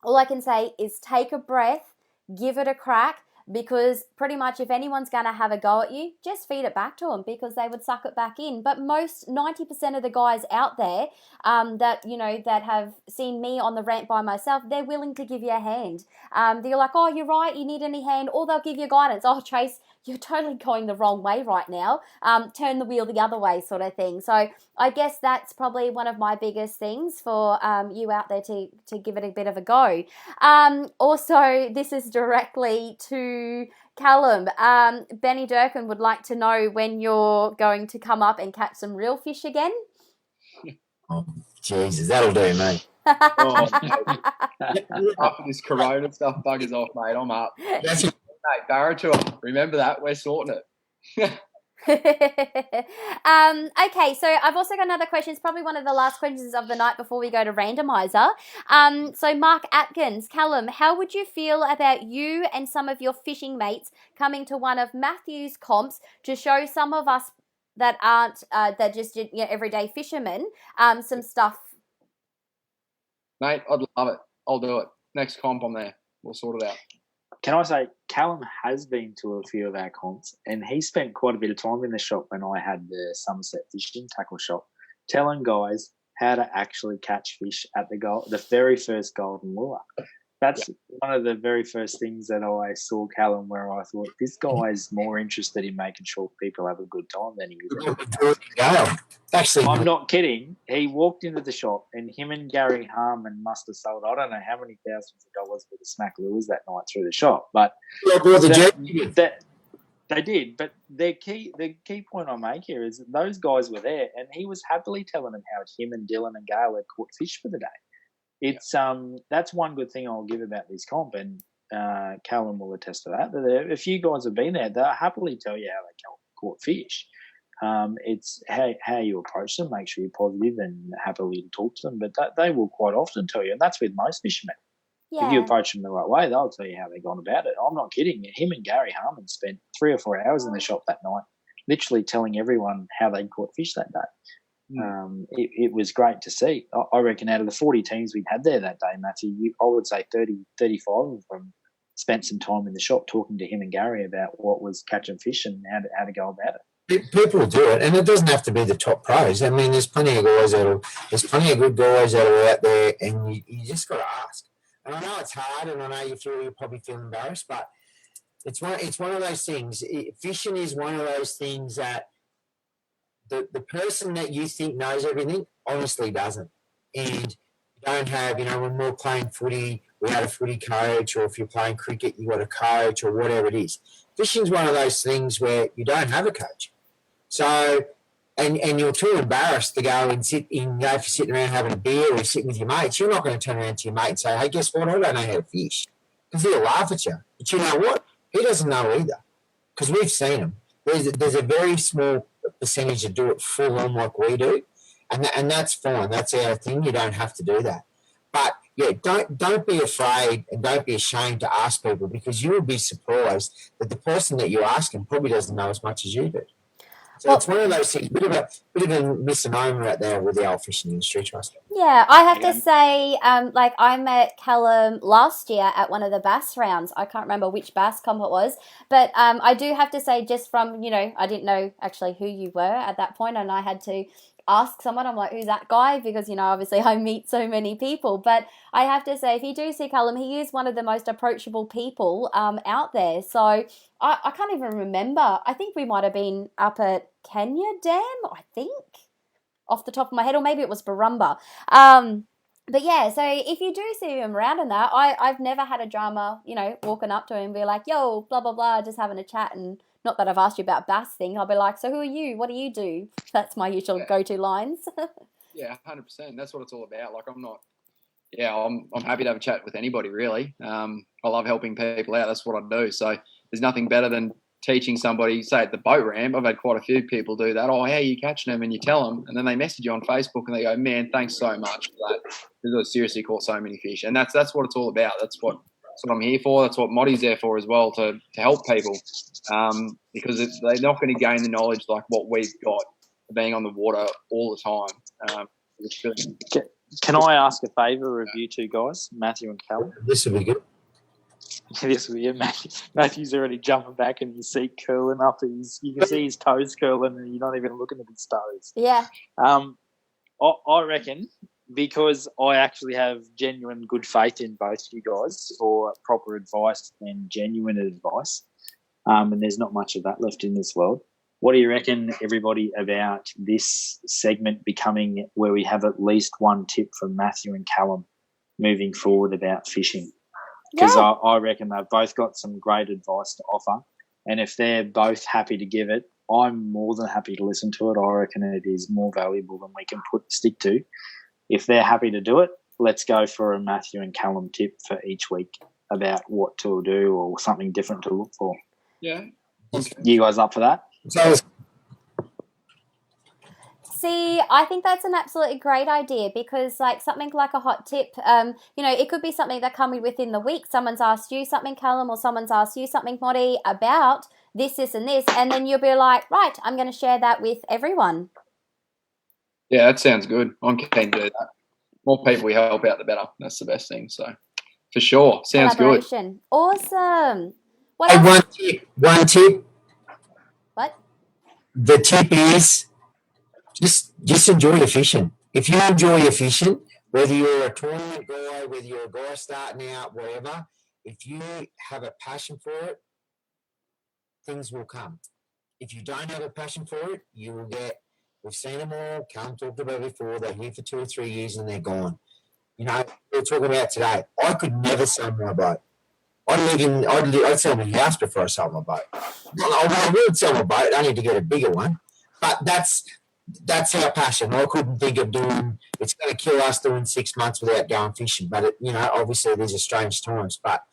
Speaker 2: all I can say is take a breath, give it a crack, because pretty much if anyone's going to have a go at you, just feed it back to them because they would suck it back in. But 90% of the guys out there that have seen me on the ramp by myself, they're willing to give you a hand. They're like, oh, you're right, you need any hand? Or they'll give you guidance. Oh, Trace, you're totally going the wrong way right now. Turn the wheel the other way, sort of thing. So I guess that's probably one of my biggest things for you out there to give it a bit of a go. Also, this is directly to Callum. Benny Durkin would like to know when you're going to come up and catch some real fish again.
Speaker 1: Oh, Jesus, that'll do, mate.
Speaker 4: After this corona stuff buggers off, mate, I'm up. Mate, Barra Tour, remember that, we're sorting it.
Speaker 2: Okay, so I've also got another question. It's probably one of the last questions of the night before we go to randomizer. So Mark Atkins, Callum, how would you feel about you and some of your fishing mates coming to one of Matthew's comps to show some of us that aren't that just everyday fishermen some stuff?
Speaker 4: Mate, I'd love it. I'll do it. Next comp, I'm there. We'll sort it out.
Speaker 3: Can I say, Callum has been to a few of our comps, and he spent quite a bit of time in the shop when I had the Somerset fishing tackle shop, telling guys how to actually catch fish at the very first golden lure. That's one of the very first things that I saw Callum, where I thought, this guy is more interested in making sure people have a good time than he is.
Speaker 1: Actually,
Speaker 3: I'm not kidding. He walked into the shop, and him and Gary Harmon must have sold, I don't know how many thousands of dollars worth of smack lures that night through the shop. But they did. But the key point I make here is that those guys were there, and he was happily telling them how him and Dylan and Gail had caught fish for the day. It's that's one good thing I'll give about this comp, and Callum will attest to that. But a few guys have been there. They'll happily tell you how they caught fish. It's how you approach them. Make sure you're positive and happily to talk to them. But they will quite often tell you, and that's with most fishermen. Yeah. If you approach them the right way, they'll tell you how they've gone about it. I'm not kidding. Him and Gary Harmon spent 3 or 4 hours in the shop that night, literally telling everyone how they caught fish that day. It was great to see. I reckon out of the 40 teams we had there that day, Matthew, I would say 30, 35 of them spent some time in the shop talking to him and Gary about what was catching fish and how to go about it.
Speaker 1: People do it, and it doesn't have to be the top pros. I mean, there's plenty of good guys that are out there, and you just got to ask. And I know it's hard, and I know you probably feel embarrassed, but it's one of those things. Fishing is one of those things that the person that you think knows everything honestly doesn't. And you don't have, when we're playing footy, we had a footy coach, or if you're playing cricket, you got a coach, or whatever it is. Fishing's one of those things where you don't have a coach. So and you're too embarrassed to go and go for sitting around having a beer or sitting with your mates, you're not going to turn around to your mate and say, hey, guess what? I don't know how to fish. Because he'll laugh at you. But you know what? He doesn't know either. Because we've seen him. There's a very small percentage that do it full on like we do. And that's fine. That's our thing. You don't have to do that. But yeah, don't be afraid and don't be ashamed to ask people, because you will be surprised that the person that you're asking probably doesn't know as much as you do. So it's one of those things, bit of a misnomer out there with the old fishing industry, trust me.
Speaker 2: Yeah, I have to say, like I met Callum last year at one of the bass rounds. I can't remember which bass comp it was, but I do have to say, just from, I didn't know actually who you were at that point, and I had to ask someone. I'm like, who's that guy? Because, obviously I meet so many people. But I have to say, if you do see Callum, he is one of the most approachable people out there. So I can't even remember. I think we might have been up at Kenya Dam, I think, off the top of my head, or maybe it was Barumba. But yeah, so if you do see him around in that, I've never had a drama, walking up to him and be like, yo, blah, blah, blah, just having a chat. And not that I've asked you about bass thing. I'll be like, so who are you? What do you do? That's my usual go-to lines.
Speaker 4: Yeah, 100%. That's what it's all about. Like, I'm happy to have a chat with anybody, really. I love helping people out. That's what I do. So there's nothing better than teaching somebody, say at the boat ramp. I've had quite a few people do that. Oh, how are you catching them? And you tell them, and then they message you on Facebook and they go, man, thanks so much for that. Because I seriously caught so many fish. And that's what it's all about. That's what I'm here for. That's what Motty's there for as well, to help people. Because they're not going to gain the knowledge like what we've got being on the water all the time.
Speaker 5: Can I ask a favour of you two guys, Matthew and Callum?
Speaker 1: This will be good.
Speaker 5: This will be it. Matthew's already jumping back and his seat curling up. You can see his toes curling and you're not even looking at his toes.
Speaker 2: Yeah.
Speaker 5: I reckon, because I actually have genuine good faith in both you guys for proper advice and genuine advice, and there's not much of that left in this world. What do you reckon, everybody, about this segment becoming where we have at least one tip from Matthew and Callum moving forward about fishing? Because I reckon they've both got some great advice to offer, and if they're both happy to give it, I'm more than happy to listen to it. I reckon it is more valuable than we can stick to. If they're happy to do it, let's go for a Matthew and Callum tip for each week about what to do or something different to look for.
Speaker 4: Yeah.
Speaker 5: Okay. You guys up for that?
Speaker 2: See, I think that's an absolutely great idea, because like something like a hot tip, it could be something that comes within the week. Someone's asked you something, Callum, or someone's asked you something, Motty, about this, and this, and then you'll be like, right, I'm going to share that with everyone.
Speaker 4: Yeah, that sounds good. I'm keen to do that. More people we help out, the better. That's the best thing. So, for sure. Sounds good.
Speaker 2: Awesome. What
Speaker 1: Hey,
Speaker 2: else?
Speaker 1: one tip.
Speaker 2: What?
Speaker 1: The tip is just enjoy your fishing. If you enjoy your fishing, whether you're a tournament guy, whether you're a guy starting out, whatever, if you have a passion for it, things will come. If you don't have a passion for it, you will get. We've seen them all. Callum talked about it before. They're here for 2 or 3 years and they're gone. We're talking about today. I could never sell my boat. I'd sell my house before I sold my boat. I would sell my boat. I need to get a bigger one. But that's our passion. I couldn't think of doing. It's going to kill us doing 6 months without going fishing. But obviously these are strange times. But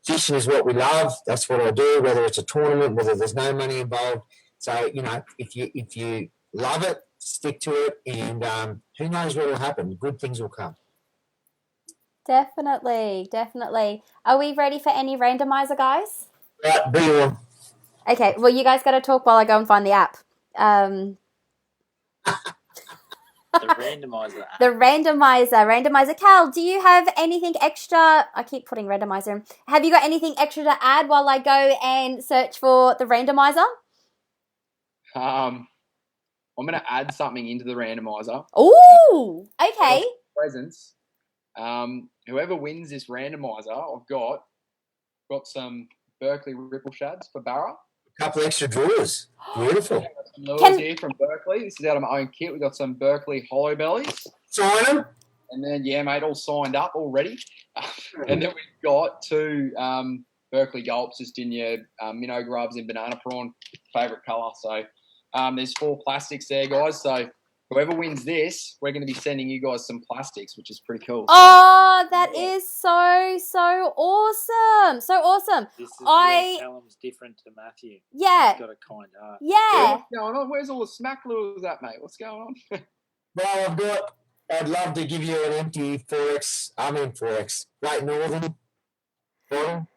Speaker 1: fishing is what we love. That's what I do. Whether it's a tournament, whether there's no money involved. So if you love it, stick to it, and who knows what will happen? Good things will come.
Speaker 2: Definitely. Are we ready for any randomizer, guys?
Speaker 1: Right, bring it on.
Speaker 2: Okay, well, you guys got to talk while I go and find the app.
Speaker 5: The randomizer app.
Speaker 2: The randomizer. Cal, do you have anything extra? I keep putting randomizer in. Have you got anything extra to add while I go and search for the randomizer?
Speaker 4: I'm going to add something into the randomizer.
Speaker 2: Ooh, okay.
Speaker 4: Presents. Whoever wins this randomizer, I've got some Berkeley ripple shads for Barra.
Speaker 1: A couple extra drawers. Beautiful.
Speaker 4: Some lures here from Berkeley. This is out of my own kit. We've got some Berkeley hollow bellies.
Speaker 1: Sign them.
Speaker 4: And then, yeah, mate, all signed up already. And then we've got 2 Berkeley gulps just in your minnow grubs and banana prawn, favourite colour. So There's 4 plastics there, guys. So whoever wins this, we're going to be sending you guys some plastics, which is pretty cool. So,
Speaker 2: Oh, that is so awesome. So awesome.
Speaker 5: This is
Speaker 2: I-
Speaker 5: where Callum's different to Matthew.
Speaker 2: Yeah.
Speaker 5: He's got a kind heart.
Speaker 2: Yeah.
Speaker 4: what's going on? Where's all the smack lures at, mate? What's going on?
Speaker 1: Well, I'd love to give you an empty Forex. Great Northern bottle.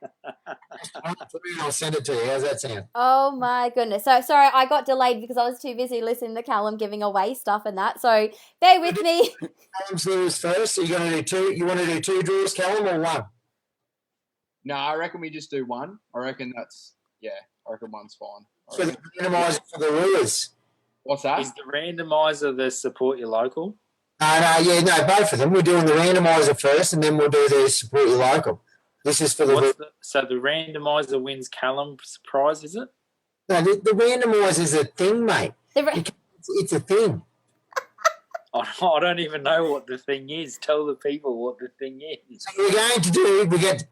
Speaker 1: I'll send it to you. How's that sound?
Speaker 2: Oh my goodness. So sorry, I got delayed because I was too busy listening to Callum giving away stuff and that. So bear with me.
Speaker 1: Callum's lures first. So you're going to do 2. You want to do 2 draws, Callum, or 1?
Speaker 4: No, I reckon we just do 1. I reckon I reckon 1's fine.
Speaker 1: For the randomizer for the lures.
Speaker 4: What's that?
Speaker 5: Is the randomizer the support your local?
Speaker 1: No, both of them. We're doing the randomizer first, and then we'll do the support your local. This is for the.
Speaker 5: So the randomizer wins Callum's prize, is it?
Speaker 1: No, the randomizer is a thing, mate. It's a thing.
Speaker 5: I don't even know what the thing is. Tell the people what the thing is.
Speaker 1: So we get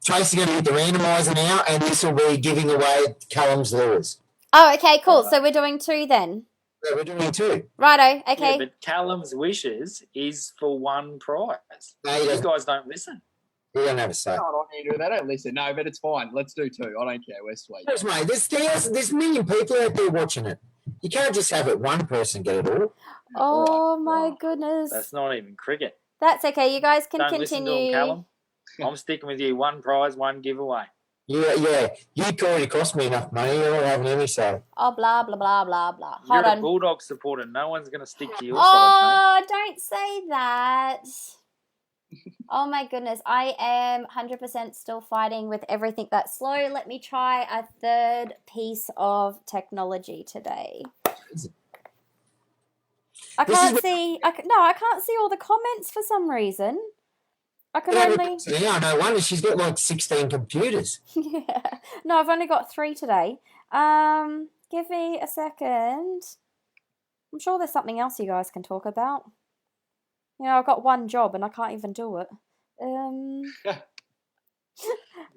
Speaker 1: Tracy going to hit the randomizer now, and this will be giving away Callum's lures.
Speaker 2: Oh, okay, cool. So we're doing 2 then.
Speaker 1: Yeah, we're doing 2.
Speaker 2: Righto, okay.
Speaker 5: Yeah, but Callum's wishes is for 1 prize.
Speaker 1: No,
Speaker 5: You guys don't listen.
Speaker 1: We don't have a say.
Speaker 4: No, I don't need to do that. I don't listen. No, but it's fine. Let's do 2. I don't care. We're sweet.
Speaker 1: Yes, mate, there's a million people out there watching it. You can't just have it one person get it all.
Speaker 2: Oh my
Speaker 4: Right.
Speaker 2: goodness.
Speaker 5: That's not even cricket.
Speaker 2: That's okay. You guys can
Speaker 5: Don't listen to him,
Speaker 2: continue.
Speaker 5: Callum. I'm sticking with you. 1 prize, 1 giveaway.
Speaker 1: Yeah. You already cost me enough money. You're not having any say.
Speaker 2: Oh, blah, blah, blah, blah, blah.
Speaker 5: You're
Speaker 2: Hold
Speaker 5: a
Speaker 2: on.
Speaker 5: Bulldog supporter. No one's going to stick to your side,
Speaker 2: Oh, don't say that. Oh my goodness. I am 100% still fighting with everything that's slow. Let me try a 3rd piece of technology today. I can't see. I can't see all the comments for some reason. I can only.
Speaker 1: Yeah, no wonder she's got like 16 computers.
Speaker 2: Yeah. No, I've only got 3 today. Give me a second. I'm sure there's something else you guys can talk about. You know, I've got 1 job and I can't even do it.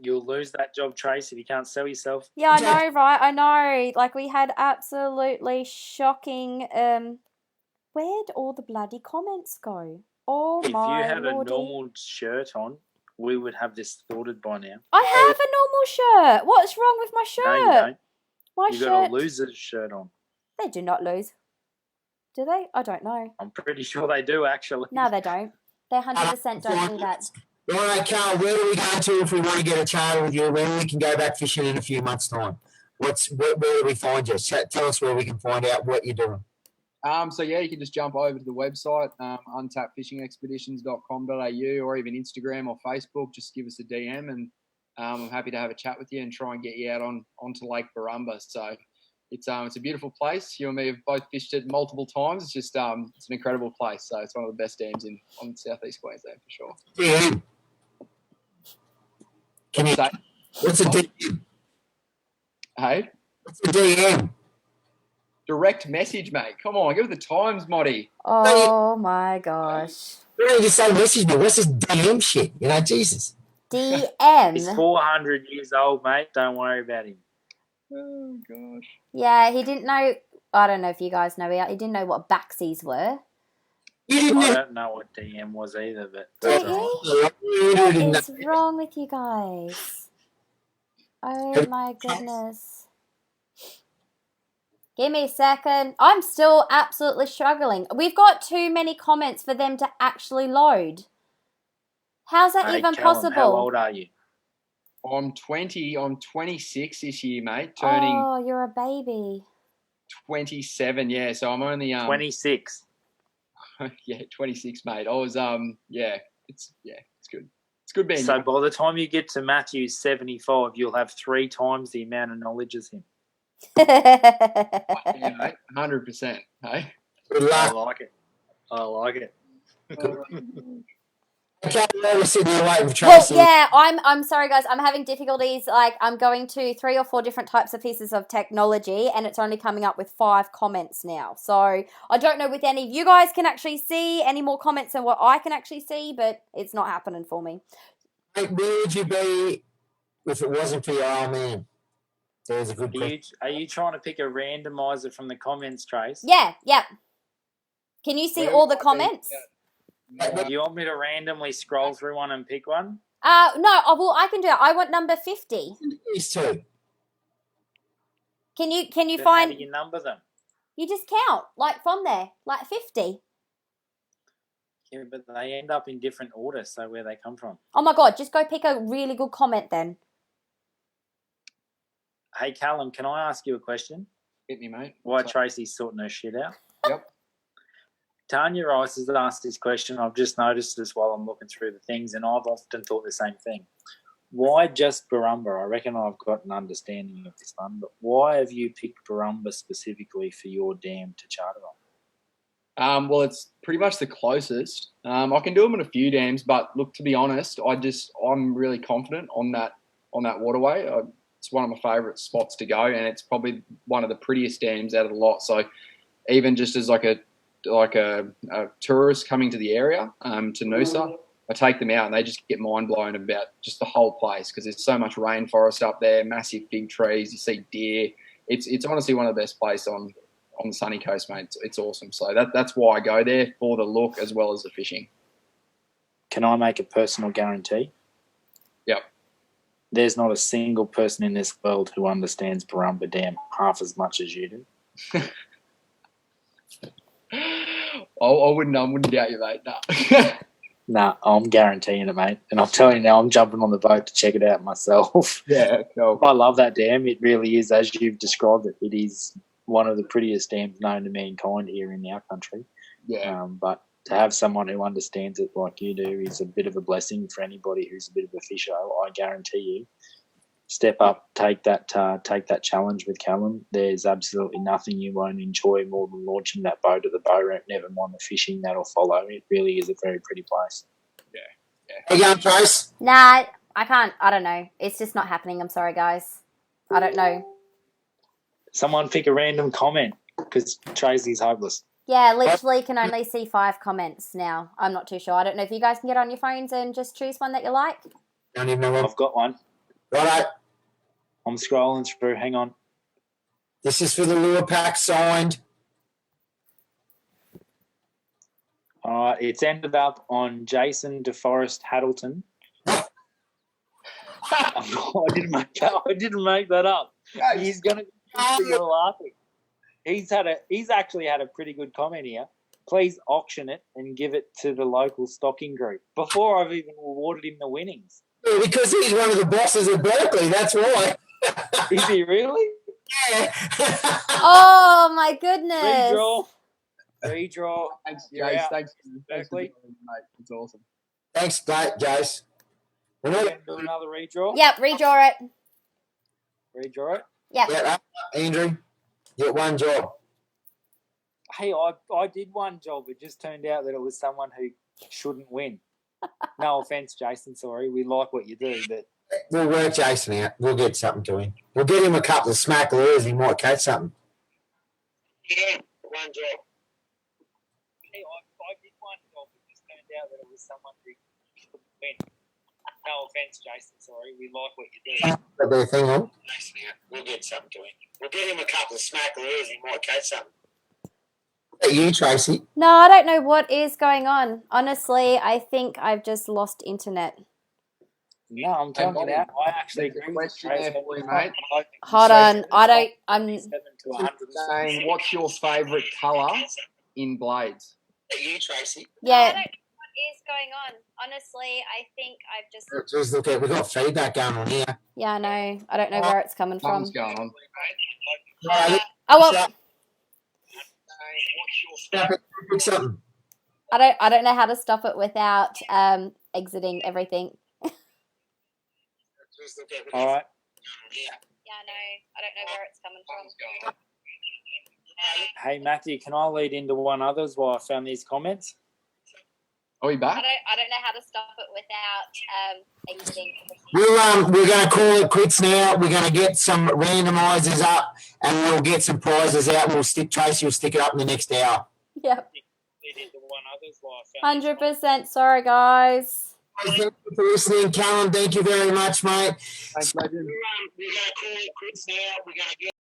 Speaker 5: You'll lose that job, Trace, if you can't sell yourself.
Speaker 2: Yeah, I know, right? I know. Like, we had absolutely shocking. Where'd all the bloody comments go? Oh
Speaker 5: If
Speaker 2: my
Speaker 5: you had
Speaker 2: lordy.
Speaker 5: a normal shirt on, we would have this sorted by now.
Speaker 2: I have a normal shirt. What's wrong with my shirt?
Speaker 5: No, you don't.
Speaker 2: My
Speaker 5: You
Speaker 2: shirt.
Speaker 5: got a loser's shirt on.
Speaker 2: They do not lose. Do they? I don't know.
Speaker 5: I'm pretty sure they do, actually.
Speaker 2: No, they don't. They 100% don't do that.
Speaker 1: Right, Carl, where do we go to if we want to get a charter with you? When we can go back fishing in a few months' time? Where do we find you? Tell us where we can find out what you're doing.
Speaker 4: So yeah, you can just jump over to the website, untappedfishingexpeditions.com.au, or even Instagram or Facebook. Just give us a DM, and I'm happy to have a chat with you and try and get you out onto Lake Barumba. So it's a beautiful place. You and me have both fished it multiple times. It's just it's an incredible place. So it's one of the best dams on southeast Queensland for sure.
Speaker 1: DM. Can you? What's a DM?
Speaker 4: Hey,
Speaker 1: What's a DM?
Speaker 4: direct message, mate. Come on, give it the times, Motty.
Speaker 2: Oh my gosh.
Speaker 1: You don't need to say message me. What's this DM shit? You know, Jesus.
Speaker 5: He's
Speaker 2: DM.
Speaker 5: 400 years old, mate. Don't worry about him.
Speaker 4: Oh gosh.
Speaker 2: Yeah, he didn't know. I don't know if you guys know. He didn't know what backsies were.
Speaker 1: You didn't
Speaker 5: I
Speaker 1: know.
Speaker 5: don't know what DM was either, but
Speaker 2: Did
Speaker 5: that's
Speaker 2: he?
Speaker 5: all right.
Speaker 1: You
Speaker 2: What
Speaker 1: didn't know.
Speaker 2: is wrong with you guys? Oh my goodness. Give me a second. I'm still absolutely struggling. We've got too many comments for them to actually load. How's that
Speaker 5: Hey,
Speaker 2: even
Speaker 5: Callum,
Speaker 2: possible?
Speaker 5: How old are you?
Speaker 4: I'm 20. I'm 26 this year, mate. Turning
Speaker 2: Oh, you're a baby.
Speaker 4: 27. Yeah, so I'm only
Speaker 5: 26.
Speaker 4: yeah, 26, mate. I was it's good. It's good being
Speaker 5: So
Speaker 4: young.
Speaker 5: by the time you get to Matthew's 75, you'll have 3 times the amount of knowledge as him.
Speaker 4: Yeah, mate. 100%. Hey.
Speaker 1: Good
Speaker 5: I
Speaker 1: luck.
Speaker 5: like it. I like it.
Speaker 1: Okay, we're sitting here waiting for
Speaker 2: Well,
Speaker 1: Tracy.
Speaker 2: yeah, I'm sorry, guys. I'm having difficulties. Like, I'm going to 3 or 4 different types of pieces of technology, and it's only coming up with 5 comments now. So I don't know if any of you guys can actually see any more comments than what I can actually see, but it's not happening for me.
Speaker 1: Mate, where would you be if it wasn't for your old man? There's a good question.
Speaker 5: Are you trying to pick a randomizer from the comments, Trace?
Speaker 2: Yeah, yep. Can you see
Speaker 4: Where
Speaker 2: all the
Speaker 4: would I be?
Speaker 2: comments?
Speaker 4: Yeah.
Speaker 5: You want me to randomly scroll through one and pick one?
Speaker 2: No, well, I can do it. I want number 50.
Speaker 1: These two.
Speaker 2: Can you
Speaker 5: Then how
Speaker 2: find?
Speaker 5: do you number them?
Speaker 2: You just count like from there, like 50.
Speaker 5: Yeah, but they end up in different order, so where they come from.
Speaker 2: Oh my god, just go pick a really good comment then.
Speaker 5: Hey, Callum, can I ask you a question?
Speaker 4: Hit me, mate.
Speaker 5: Why Tracy's sorting her shit out?
Speaker 4: Yep.
Speaker 5: Tanya Rice has asked this question. I've just noticed this while I'm looking through the things, and I've often thought the same thing. Why just Barumba? I reckon I've got an understanding of this one, but why have you picked Barumba specifically for your dam to charter on?
Speaker 4: Well, it's pretty much the closest. I can do them in a few dams, but look, to be honest, I'm really confident on that waterway. It's one of my favourite spots to go, and it's probably one of the prettiest dams out of the lot. So even just as like a tourist coming to the area, to Noosa, I take them out and they just get mind blown about just the whole place because there's so much rainforest up there, massive big trees. You see deer. It's honestly one of the best places on the sunny coast, mate. It's awesome. So that's why I go there, for the look as well as the fishing.
Speaker 5: Can I make a personal guarantee?
Speaker 4: Yep.
Speaker 5: There's not a single person in this world who understands Barumba Dam half as much as you do.
Speaker 4: I wouldn't doubt you, mate. No.
Speaker 5: Nah, I'm guaranteeing it, mate. And I'm telling you now, I'm jumping on the boat to check it out myself.
Speaker 4: Yeah, cool.
Speaker 5: I love that dam. It really is, as you've described it. It is one of the prettiest dams known to mankind here in our country.
Speaker 4: Yeah.
Speaker 5: But to have someone who understands it like you do is a bit of a blessing for anybody who's a bit of a fisher. I guarantee you. Step up, take that challenge with Callum. There's absolutely nothing you won't enjoy more than launching that boat at the boat ramp. Never mind the fishing that'll follow. It really is a very pretty place.
Speaker 4: Yeah.
Speaker 1: Hey, young Trace.
Speaker 2: Nah, I can't. I don't know. It's just not happening. I'm sorry, guys. I don't know.
Speaker 5: Someone pick a random comment because Tracy's hopeless.
Speaker 2: Yeah, literally can only see 5 comments now. I'm not too sure. I don't know if you guys can get on your phones and just choose one that you like.
Speaker 1: Don't even know what.
Speaker 5: I've got one.
Speaker 1: Righto.
Speaker 5: I'm scrolling through. Hang on.
Speaker 1: This is for the lure pack signed.
Speaker 5: It's ended up on Jason DeForest Haddleton. I didn't make that up. He's gonna be laughing. He's actually had a pretty good comment here. Please auction it and give it to the local stocking group before I've even awarded him the winnings.
Speaker 1: Yeah, because he's one of the bosses at Berkeley, that's why.
Speaker 5: Is he really?
Speaker 1: Yeah.
Speaker 2: Oh my goodness.
Speaker 5: Redraw.
Speaker 4: Thanks,
Speaker 5: You're
Speaker 4: Jace.
Speaker 5: out.
Speaker 4: Thanks,
Speaker 5: Berkeley.
Speaker 4: mate. It's awesome.
Speaker 1: Thanks, Jace.
Speaker 5: We're going to do another redraw.
Speaker 2: Yep, redraw it.
Speaker 5: Redraw it.
Speaker 2: Yep.
Speaker 1: Yeah, Andrew, get one job.
Speaker 5: Hey, I did one job. It just turned out that it was someone who shouldn't win. No offense, Jason. Sorry, we like what you do, but
Speaker 1: We'll work Jason out. We'll get something to him. We'll get him a couple of smack lures. He might catch something. Yeah, one job.
Speaker 5: hey, I did one job. It just turned out that it was someone who shouldn't win. No offense, Jason. Sorry, we like what you do.
Speaker 1: Put their thing on. Jason out. We'll get something to him. We'll get him a couple of smack lures. He might catch something. You, Tracy?
Speaker 2: No, I don't know what is going on. Honestly, I think I've just lost internet.
Speaker 5: No, I'm telling you now. I actually
Speaker 4: There's a
Speaker 5: agree with
Speaker 4: question
Speaker 5: Tracy.
Speaker 4: there for you, mate.
Speaker 2: Hold on. I'm
Speaker 5: 7 to 100.
Speaker 4: Saying, what's your favourite colour in blades?
Speaker 1: You, Tracy?
Speaker 2: yeah.
Speaker 6: I don't know what is going on. Honestly, I think I've just.
Speaker 1: Just look at. We've got feedback going on here.
Speaker 2: Yeah, I know. I don't know where it's coming from.
Speaker 4: Something's going on.
Speaker 2: Oh well,
Speaker 1: Something.
Speaker 2: I don't know how to stop it without exiting everything.
Speaker 5: All right.
Speaker 6: Yeah, no, I don't know where it's coming from.
Speaker 5: Hey, Matthew, can I lead into one others while I found these comments?
Speaker 4: Are we back?
Speaker 6: I don't know how to stop it without exiting everything.
Speaker 1: We're going to call it quits now. We're going to get some randomizers up, and we'll get some prizes out. Tracy will stick it up in the next hour.
Speaker 2: Yep.
Speaker 5: Lead into one others while I found these comments.
Speaker 2: 100%. Sorry, guys.
Speaker 1: Thank you for listening. Callum, thank you very much, mate.
Speaker 4: Thanks, legend.
Speaker 1: We're going to call it quits now. We're going to get